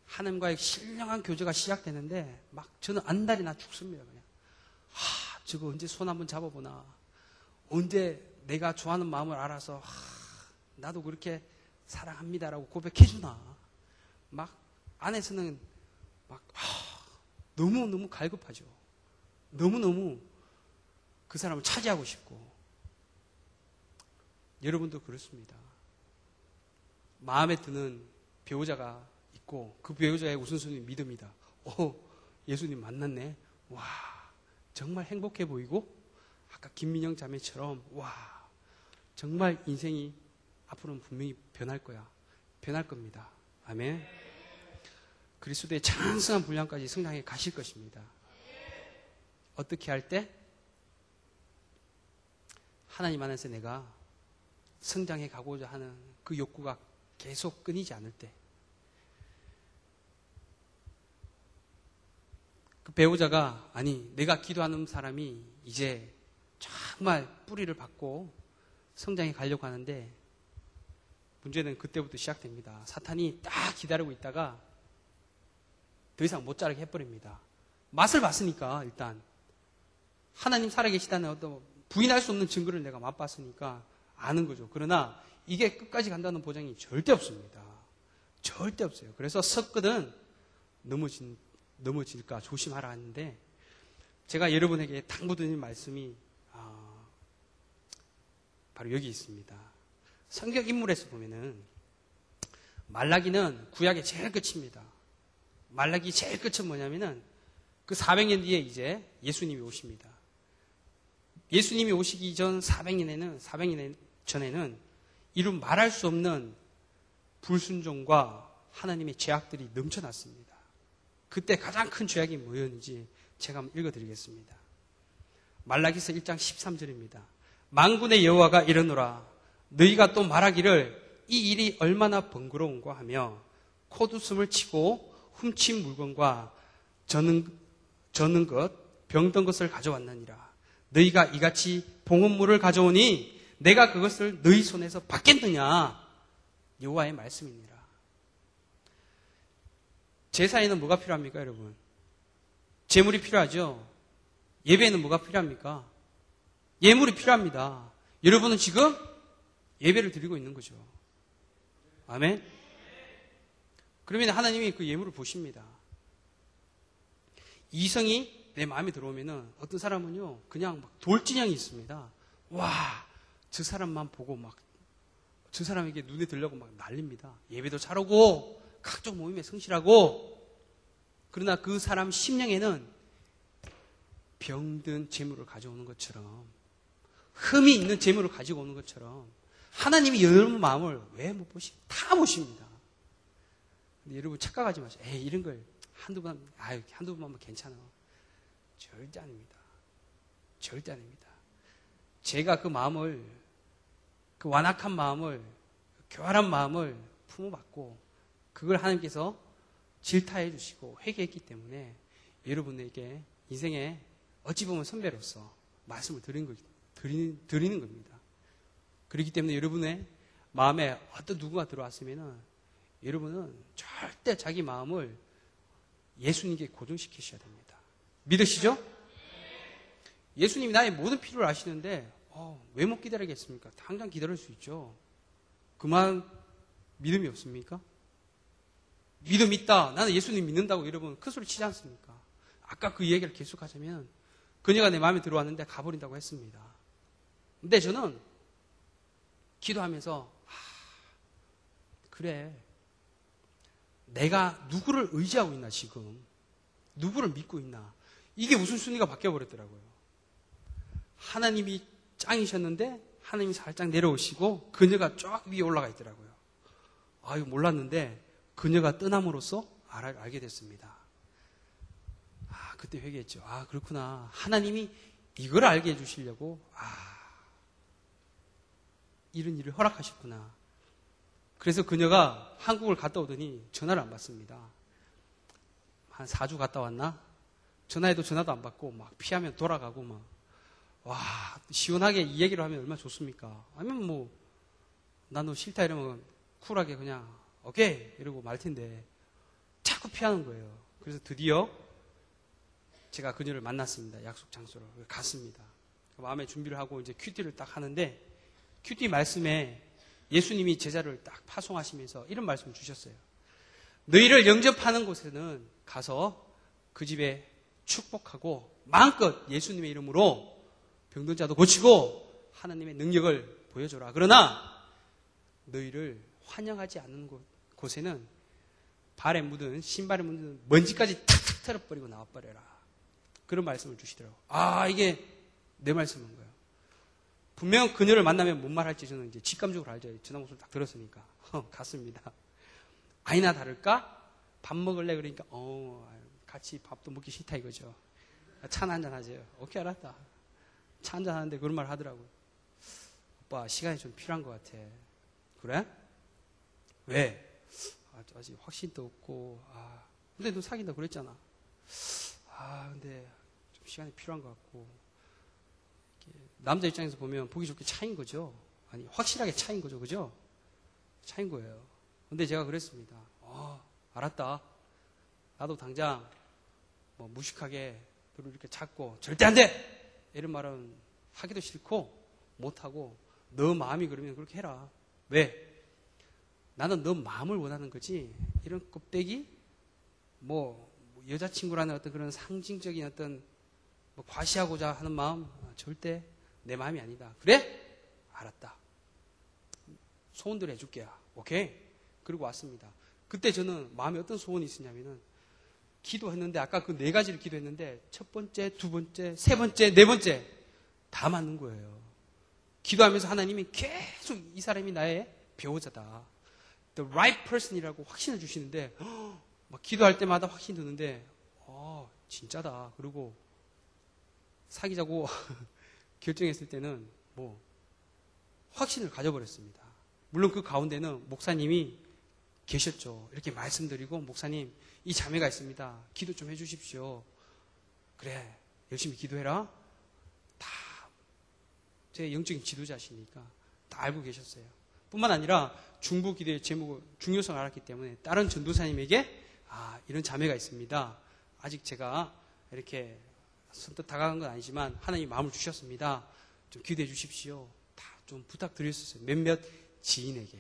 하나님과의 신령한 교제가 시작되는데 막 저는 안달이 죽습니다. 그냥. 저거 언제 손 한번 잡아보나. 언제 내가 좋아하는 마음을 알아서 나도 그렇게 사랑합니다라고 고백해주나. 막 안에서는 막 너무너무 갈급하죠. 너무너무 그 사람을 차지하고 싶고. 여러분도 그렇습니다. 마음에 드는 배우자가 있고 그 배우자의 우선순위 믿음이다. 예수님 만났네. 와, 정말 행복해 보이고 아까 김민영 자매처럼 와 정말 인생이 앞으로는 분명히 변할 거야. 변할 겁니다. 아멘. 그리스도의 장성한 분량까지 성장해 가실 것입니다. 어떻게 할 때? 하나님 안에서 내가 성장해 가고자 하는 그 욕구가 계속 끊이지 않을 때. 그 배우자가 아니 내가 기도하는 사람이 이제 정말 뿌리를 받고 성장해 가려고 하는데 문제는 그때부터 시작됩니다. 사탄이 딱 기다리고 있다가 더 이상 못 자라게 해버립니다. 맛을 봤으니까 일단 하나님 살아계시다는 어떤 부인할 수 없는 증거를 내가 맛봤으니까 아는 거죠. 그러나 이게 끝까지 간다는 보장이 절대 없습니다. 절대 없어요. 그래서 섰거든 넘어질까 조심하라 하는데 제가 여러분에게 당부드리는 말씀이 바로 여기 있습니다. 성경 인물에서 보면은 말라기는 구약의 제일 끝입니다. 말라기 제일 끝은 뭐냐면은 그 400년 뒤에 이제 예수님이 오십니다. 예수님이 오시기 전 400년 전에는 이루 말할 수 없는 불순종과 하나님의 죄악들이 넘쳐났습니다. 그때 가장 큰 죄악이 뭐였는지 제가 한번 읽어드리겠습니다. 말라기서 1장 13절입니다. 만군의 여호와가 이르노라 너희가 또 말하기를 이 일이 얼마나 번거로운가 하며 콧웃음을 치고 훔친 물건과 저는 것, 병든 것을 가져왔느니라. 너희가 이같이 봉헌물을 가져오니 내가 그것을 너희 손에서 받겠느냐? 여호와의 말씀이니라. 제사에는 뭐가 필요합니까, 여러분? 제물이 필요하죠? 예배에는 뭐가 필요합니까? 예물이 필요합니다. 여러분은 지금 예배를 드리고 있는 거죠. 아멘? 그러면 하나님이 그 예물을 보십니다. 이성이 내 마음에 들어오면은 어떤 사람은요, 그냥 막 돌진형이 있습니다. 와, 저 사람만 보고 막, 저 사람에게 눈에 들려고 막 난립니다. 예배도 잘하고, 각종 모임에 성실하고, 그러나 그 사람 심령에는 병든 재물을 가져오는 것처럼, 흠이 있는 재물을 가지고 오는 것처럼, 하나님이 여러분 마음을 왜 못 다 보십니다. 근데 여러분 착각하지 마세요. 에이, 이런 걸 한두 번 하면 괜찮아. 절대 아닙니다. 절대 아닙니다. 제가 그 마음을, 그 완악한 마음을, 교활한 마음을 품어받고, 그걸 하나님께서 질타해 주시고 회개했기 때문에 여러분에게 인생에 어찌 보면 선배로서 말씀을 드리는 겁니다. 그렇기 때문에 여러분의 마음에 어떤 누군가 들어왔으면은 여러분은 절대 자기 마음을 예수님께 고정시키셔야 됩니다. 믿으시죠? 예수님이 나의 모든 필요를 아시는데 왜 못 기다리겠습니까? 당장 기다릴 수 있죠. 그만 믿음이 없습니까? 믿음 있다. 나는 예수님 믿는다고 여러분 큰 소리 치지 않습니까? 아까 그 얘기를 계속하자면 그녀가 내 마음에 들어왔는데 가버린다고 했습니다. 근데 저는 기도하면서 그래 내가 누구를 의지하고 있나 지금 누구를 믿고 있나 이게 우선순위가 바뀌어버렸더라고요. 하나님이 짱이셨는데 하나님이 살짝 내려오시고 그녀가 쫙 위에 올라가 있더라고요. 이거 몰랐는데 그녀가 떠남으로써 알게 됐습니다. 그때 회개했죠. 그렇구나. 하나님이 이걸 알게 해주시려고 이런 일을 허락하셨구나. 그래서 그녀가 한국을 갔다 오더니 전화를 안 받습니다. 한 4주 갔다 왔나? 전화해도 전화도 안 받고 막 피하면 돌아가고 막 시원하게 이 얘기를 하면 얼마나 좋습니까? 아니면 나 너 싫다 이러면 쿨하게 그냥 오케이 이러고 말 텐데 자꾸 피하는 거예요. 그래서 드디어 제가 그녀를 만났습니다. 약속 장소로 갔습니다. 마음의 준비를 하고 이제 큐티를 딱 하는데 큐티 말씀에 예수님이 제자를 딱 파송하시면서 이런 말씀을 주셨어요. 너희를 영접하는 곳에는 가서 그 집에 축복하고 마음껏 예수님의 이름으로 병든 자도 고치고 하나님의 능력을 보여줘라. 그러나 너희를 환영하지 않는 곳에는 발에 묻은 신발에 묻은 먼지까지 탁탁 털어버리고 나와버려라. 그런 말씀을 주시더라고요. 이게 내 말씀인 거예요. 분명 그녀를 만나면 뭔 말 할지 저는 이제 직감적으로 알죠. 전화 목소리 딱 들었으니까. 갔습니다. 아니나 다를까? 밥 먹을래? 그러니까, 같이 밥도 먹기 싫다 이거죠. 차나 한잔 하세요. 오케이, 알았다. 차 한잔 하는데 그런 말 하더라고요. 오빠, 시간이 좀 필요한 것 같아. 그래? 왜? 아직 확신도 없고, 근데 너 사귄다 그랬잖아. 근데 좀 시간이 필요한 것 같고. 남자 입장에서 보면 보기 좋게 차인 거죠. 아니, 확실하게 차인 거죠. 그죠? 차인 거예요. 근데 제가 그랬습니다. 알았다. 나도 당장 뭐 무식하게 너를 이렇게 찾고 절대 안 돼! 이런 말은 하기도 싫고 못하고 너 마음이 그러면 그렇게 해라. 왜? 나는 너 마음을 원하는 거지 이런 껍데기 뭐 여자친구라는 어떤 그런 상징적인 어떤 뭐 과시하고자 하는 마음 절대 내 마음이 아니다. 그래? 알았다. 소원들 해줄게요. 오케이? 그리고 왔습니다. 그때 저는 마음에 어떤 소원이 있었냐면은 기도했는데 아까 그 4가지를 기도했는데 첫 번째, 두 번째, 세 번째, 네 번째 다 맞는 거예요. 기도하면서 하나님이 계속 이 사람이 나의 배우자다. The right person이라고 확신을 주시는데 막 기도할 때마다 확신 드는데 진짜다. 그리고 사귀자고 결정했을 때는 뭐 확신을 가져버렸습니다. 물론 그 가운데는 목사님이 계셨죠. 이렇게 말씀드리고 목사님 이 자매가 있습니다. 기도 좀 해주십시오. 그래 열심히 기도해라. 다 제 영적인 지도자시니까 다 알고 계셨어요. 뿐만 아니라 중보 기도의 제목을 중요성을 알았기 때문에 다른 전도사님에게 이런 자매가 있습니다. 아직 제가 이렇게 선뜻 다가간 건 아니지만 하나님 마음을 주셨습니다. 좀 기도해 주십시오. 다 좀 부탁드렸었어요. 몇몇 지인에게.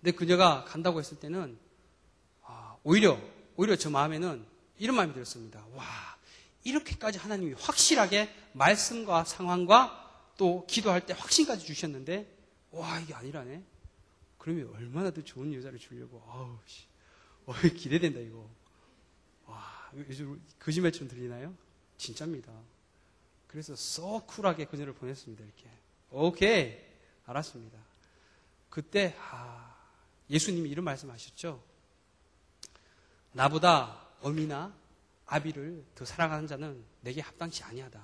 근데 그녀가 간다고 했을 때는 오히려 저 마음에는 이런 마음이 들었습니다. 와, 이렇게까지 하나님이 확실하게 말씀과 상황과 또 기도할 때 확신까지 주셨는데 와, 이게 아니라네. 그러면 얼마나 더 좋은 여자를 주려고. 기대된다 이거. 와, 요즘 거짓말처럼 들리나요? 진짜입니다. 그래서 썩 쿨하게 그녀를 보냈습니다. 이렇게. 오케이, 알았습니다. 그때 예수님이 이런 말씀하셨죠. 나보다 어미나 아비를 더 사랑하는 자는 내게 합당치 아니하다.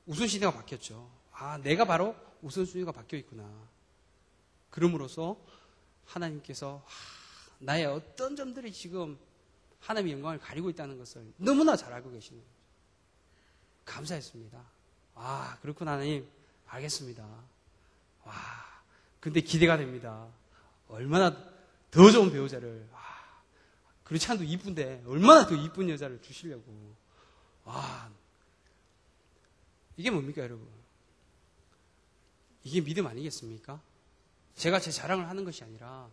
우선순위가 바뀌었죠. 내가 바로 우선순위가 바뀌어 있구나. 그럼으로써 하나님께서 나의 어떤 점들이 지금 하나님의 영광을 가리고 있다는 것을 너무나 잘 알고 계시는 거죠. 감사했습니다. 그렇구나 하나님. 알겠습니다. 근데 기대가 됩니다. 얼마나 더 좋은 배우자를, 그렇지 않아도 이쁜데 얼마나 더 이쁜 여자를 주시려고. 이게 뭡니까 여러분? 이게 믿음 아니겠습니까? 제가 제 자랑을 하는 것이 아니라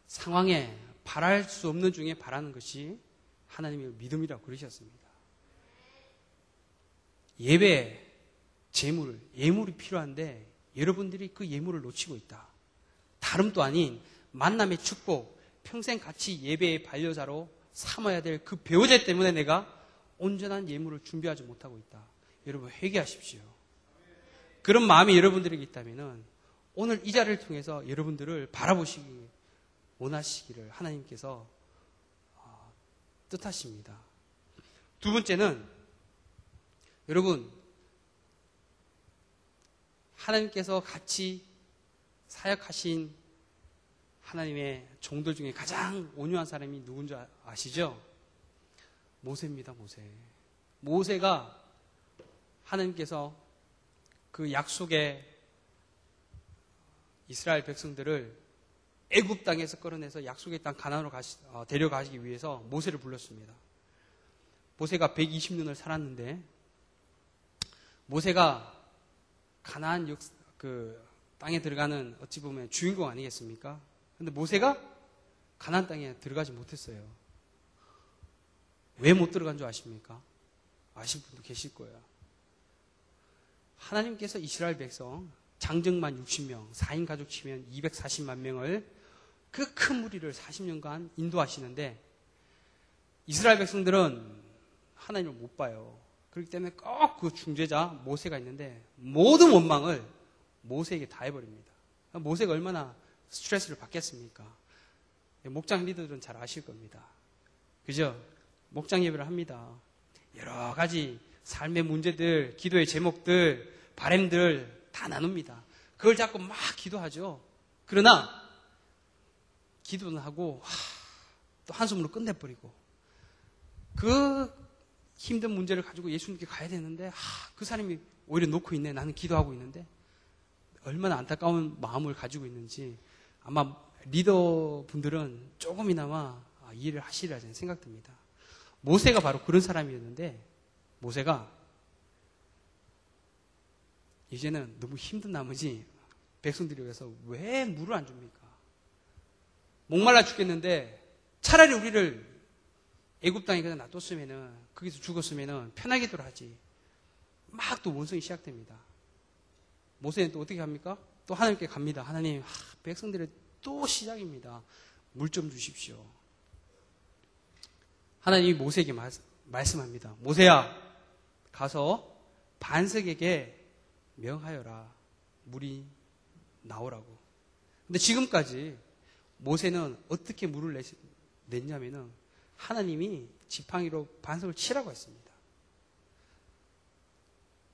상황에 바랄 수 없는 중에 바라는 것이 하나님의 믿음이라고 그러셨습니다. 예배, 예물이 필요한데 여러분들이 그 예물을 놓치고 있다. 다름도 아닌 만남의 축복, 평생 같이 예배의 반려자로 삼아야 될 그 배우자 때문에 내가 온전한 예물을 준비하지 못하고 있다. 여러분 회개하십시오. 그런 마음이 여러분들에게 있다면 오늘 이 자리를 통해서 여러분들을 바라보시기 원하시기를 하나님께서 뜻하십니다. 두 번째는 여러분 하나님께서 같이 사역하신 하나님의 종들 중에 가장 온유한 사람이 누군지 아시죠? 모세입니다. 모세가 하나님께서 그 약속의 이스라엘 백성들을 애굽 땅에서 끌어내서 약속의 땅 가나안으로 데려가시기 위해서 모세를 불렀습니다. 모세가 120년을 살았는데 모세가 가나안 그 땅에 들어가는 어찌 보면 주인공 아니겠습니까? 근데 모세가 가나안 땅에 들어가지 못했어요. 왜 못 들어간 줄 아십니까? 아실 분도 계실 거예요. 하나님께서 이스라엘 백성 장정만 60명, 4인 가족 치면 240만 명을 그 큰 무리를 40년간 인도하시는데 이스라엘 백성들은 하나님을 못 봐요. 그렇기 때문에 꼭 그 중재자 모세가 있는데 모든 원망을 모세에게 다 해버립니다. 모세가 얼마나 스트레스를 받겠습니까? 목장 리더들은 잘 아실 겁니다. 그죠? 목장 예배를 합니다. 여러 가지 삶의 문제들, 기도의 제목들, 바람들 다 나눕니다. 그걸 잡고 막 기도하죠. 그러나 기도는 하고 또 한숨으로 끝내버리고 그 힘든 문제를 가지고 예수님께 가야 되는데 그 사람이 오히려 놓고 있네. 나는 기도하고 있는데 얼마나 안타까운 마음을 가지고 있는지 아마 리더분들은 조금이나마 이해를 하시리라 저는 생각됩니다. 모세가 바로 그런 사람이었는데 모세가 이제는 너무 힘든 나머지 백성들이 위해서 왜 물을 안 줍니까? 목말라 죽겠는데 차라리 우리를 애굽 땅에 그냥 놔뒀으면은 거기서 죽었으면은 편하게들 하지. 막 또 원성이 시작됩니다. 모세는 또 어떻게 합니까? 또 하나님께 갑니다. 하나님, 백성들의 또 시작입니다. 물 좀 주십시오. 하나님이 모세에게 말씀합니다. 모세야, 가서 반석에게 명하여라. 물이 나오라고. 근데 지금까지 모세는 어떻게 물을 냈냐면은 하나님이 지팡이로 반석을 치라고 했습니다.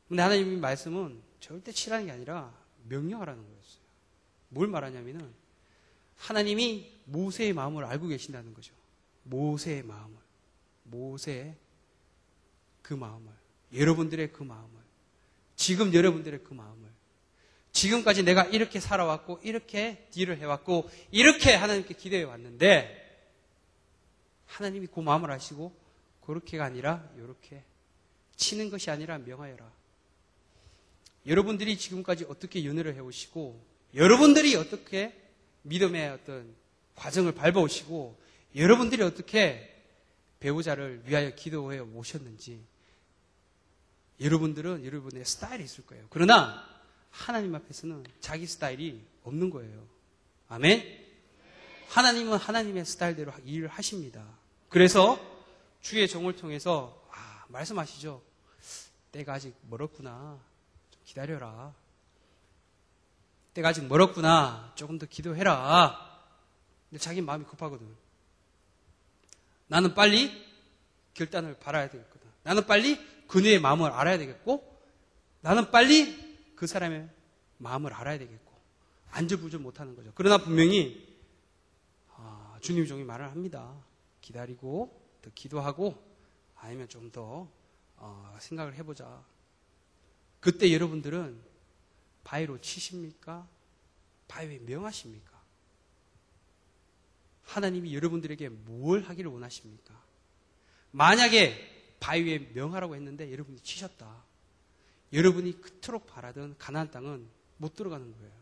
근데 하나님의 말씀은 절대 치라는 게 아니라 명령하라는 거였어요. 뭘 말하냐면은 하나님이 모세의 마음을 알고 계신다는 거죠. 모세의 마음을. 모세의 그 마음을. 여러분들의 그 마음을. 지금 여러분들의 그 마음을. 지금까지 내가 이렇게 살아왔고 이렇게 딜을 해왔고 이렇게 하나님께 기도해 왔는데 하나님이 그 마음을 아시고 그렇게가 아니라 이렇게 치는 것이 아니라 명하여라. 여러분들이 지금까지 어떻게 연애를 해오시고 여러분들이 어떻게 믿음의 어떤 과정을 밟아오시고 여러분들이 어떻게 배우자를 위하여 기도해 오셨는지 여러분들은 여러분의 스타일이 있을 거예요. 그러나 하나님 앞에서는 자기 스타일이 없는 거예요. 아멘? 하나님은 하나님의 스타일대로 일을 하십니다. 그래서 주의 종을 통해서 말씀하시죠. 때가 아직 멀었구나. 좀 기다려라. 때가 아직 멀었구나. 조금 더 기도해라. 근데 자기 마음이 급하거든. 나는 빨리 결단을 바라야 되겠거든. 나는 빨리 그녀의 마음을 알아야 되겠고 나는 빨리 그 사람의 마음을 알아야 되겠고 안절부절 못하는 거죠. 그러나 분명히 주님 종이 말을 합니다. 기다리고 더 기도하고 아니면 좀 더 생각을 해보자. 그때 여러분들은 바위로 치십니까? 바위에 명하십니까? 하나님이 여러분들에게 뭘 하기를 원하십니까? 만약에 바위에 명하라고 했는데 여러분이 치셨다. 여러분이 그토록 바라던 가나안 땅은 못 들어가는 거예요.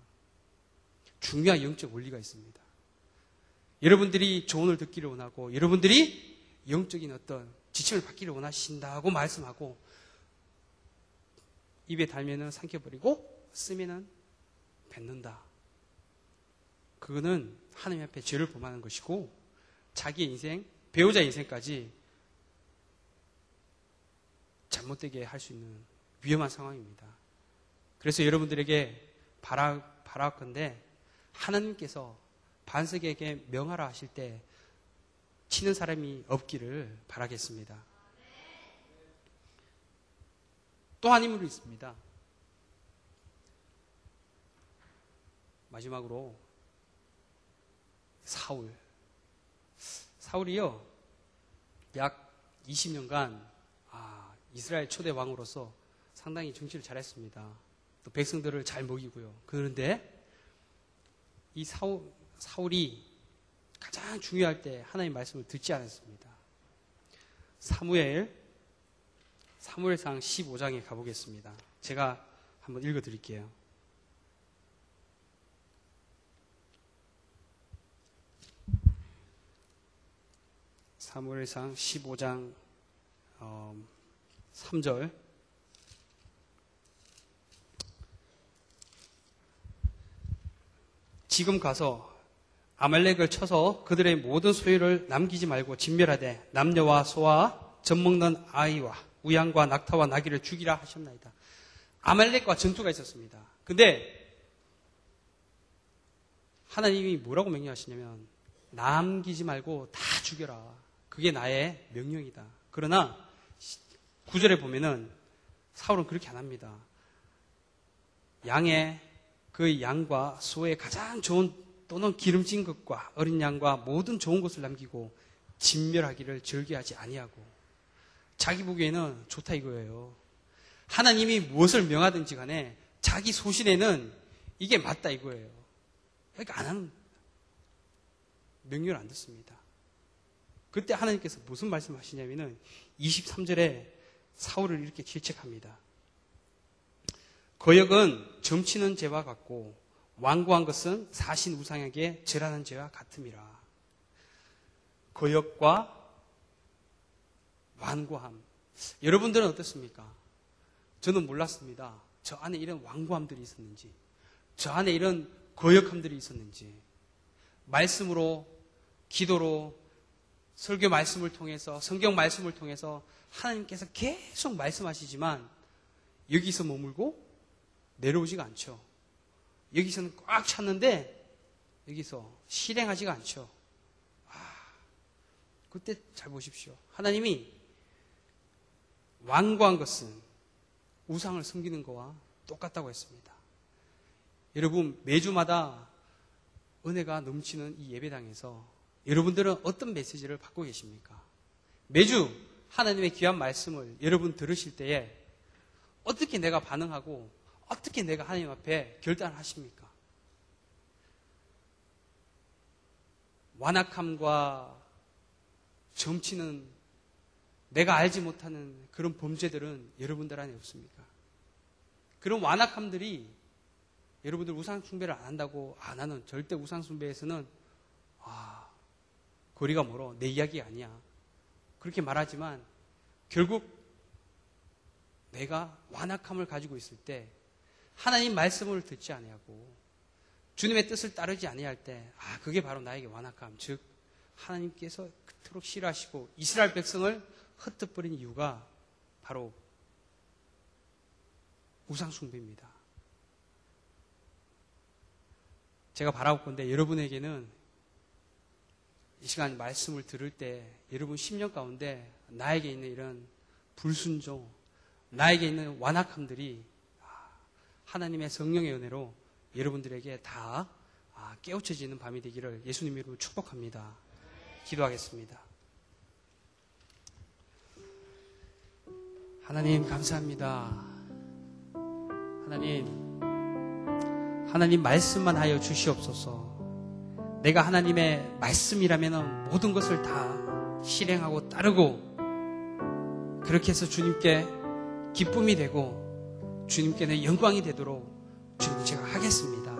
중요한 영적 원리가 있습니다. 여러분들이 조언을 듣기를 원하고 여러분들이 영적인 어떤 지침을 받기를 원하신다고 말씀하고 입에 달면은 삼켜버리고 쓰면은 뱉는다. 그거는 하나님 앞에 죄를 범하는 것이고 자기의 인생, 배우자 인생까지 잘못되게 할 수 있는 위험한 상황입니다. 그래서 여러분들에게 바라건대 하나님께서 반석에게 명하라 하실 때 치는 사람이 없기를 바라겠습니다. 또 한 인물이 있습니다. 마지막으로 사울이요 약 20년간 이스라엘 초대 왕으로서 상당히 정치를 잘했습니다. 또 백성들을 잘 먹이고요. 그런데 이 사울이 가장 중요할 때 하나님의 말씀을 듣지 않았습니다. 사무엘상 15장에 가보겠습니다. 제가 한번 읽어드릴게요. 사무엘상 15장 3절 지금 가서 아말렉을 쳐서 그들의 모든 소유를 남기지 말고 진멸하되 남녀와 소와 젖먹는 아이와 우양과 낙타와 나귀를 죽이라 하셨나이다. 아말렉과 전투가 있었습니다. 근데 하나님이 뭐라고 명령하시냐면 남기지 말고 다 죽여라. 그게 나의 명령이다. 그러나 9절에 보면은 사울은 그렇게 안 합니다. 그 양과 소의 가장 좋은 또는 기름진 것과 어린 양과 모든 좋은 것을 남기고 진멸하기를 절개하지 아니하고, 자기 보기에는 좋다 이거예요. 하나님이 무엇을 명하든지 간에 자기 소신에는 이게 맞다 이거예요. 그러니까 안 하는, 명령을 안 듣습니다. 그때 하나님께서 무슨 말씀하시냐면은 23절에 사울을 이렇게 질책합니다. 거역은 점치는 죄와 같고 완고한 것은 사신 우상에게 절하는 죄와 같음이라. 거역과 완고함. 여러분들은 어떻습니까? 저는 몰랐습니다. 저 안에 이런 완고함들이 있었는지, 저 안에 이런 거역함들이 있었는지. 말씀으로, 기도로, 설교 말씀을 통해서, 성경 말씀을 통해서 하나님께서 계속 말씀하시지만 여기서 머물고 내려오지가 않죠. 여기서는 꽉 찼는데 여기서 실행하지가 않죠. 그때 잘 보십시오. 하나님이 완고한 것은 우상을 섬기는 거와 똑같다고 했습니다. 여러분, 매주마다 은혜가 넘치는 이 예배당에서 여러분들은 어떤 메시지를 받고 계십니까? 매주 하나님의 귀한 말씀을 여러분 들으실 때에 어떻게 내가 반응하고 어떻게 내가 하나님 앞에 결단을 하십니까? 완악함과 점치는 내가 알지 못하는 그런 범죄들은 여러분들 안에 없습니까? 그런 완악함들이 여러분들 우상 숭배를 안 한다고, 나는 절대 우상 숭배에서는 거리가 멀어, 내 이야기 아니야, 그렇게 말하지만 결국 내가 완악함을 가지고 있을 때, 하나님 말씀을 듣지 아니하고 주님의 뜻을 따르지 아니할 때, 그게 바로 나에게 완악함, 즉 하나님께서 그토록 싫어하시고 이스라엘 백성을 흩어버린 이유가 바로 우상 숭배입니다. 제가 바라보건대 여러분에게는 이 시간 말씀을 들을 때 여러분 심령 가운데 나에게 있는 이런 불순종, 나에게 있는 완악함들이 하나님의 성령의 은혜로 여러분들에게 다 깨우쳐지는 밤이 되기를 예수님 이름으로 축복합니다. 기도하겠습니다. 하나님 감사합니다. 하나님 말씀만 하여 주시옵소서. 내가 하나님의 말씀이라면 모든 것을 다 실행하고 따르고, 그렇게 해서 주님께 기쁨이 되고 주님께는 영광이 되도록 주님 제가 하겠습니다.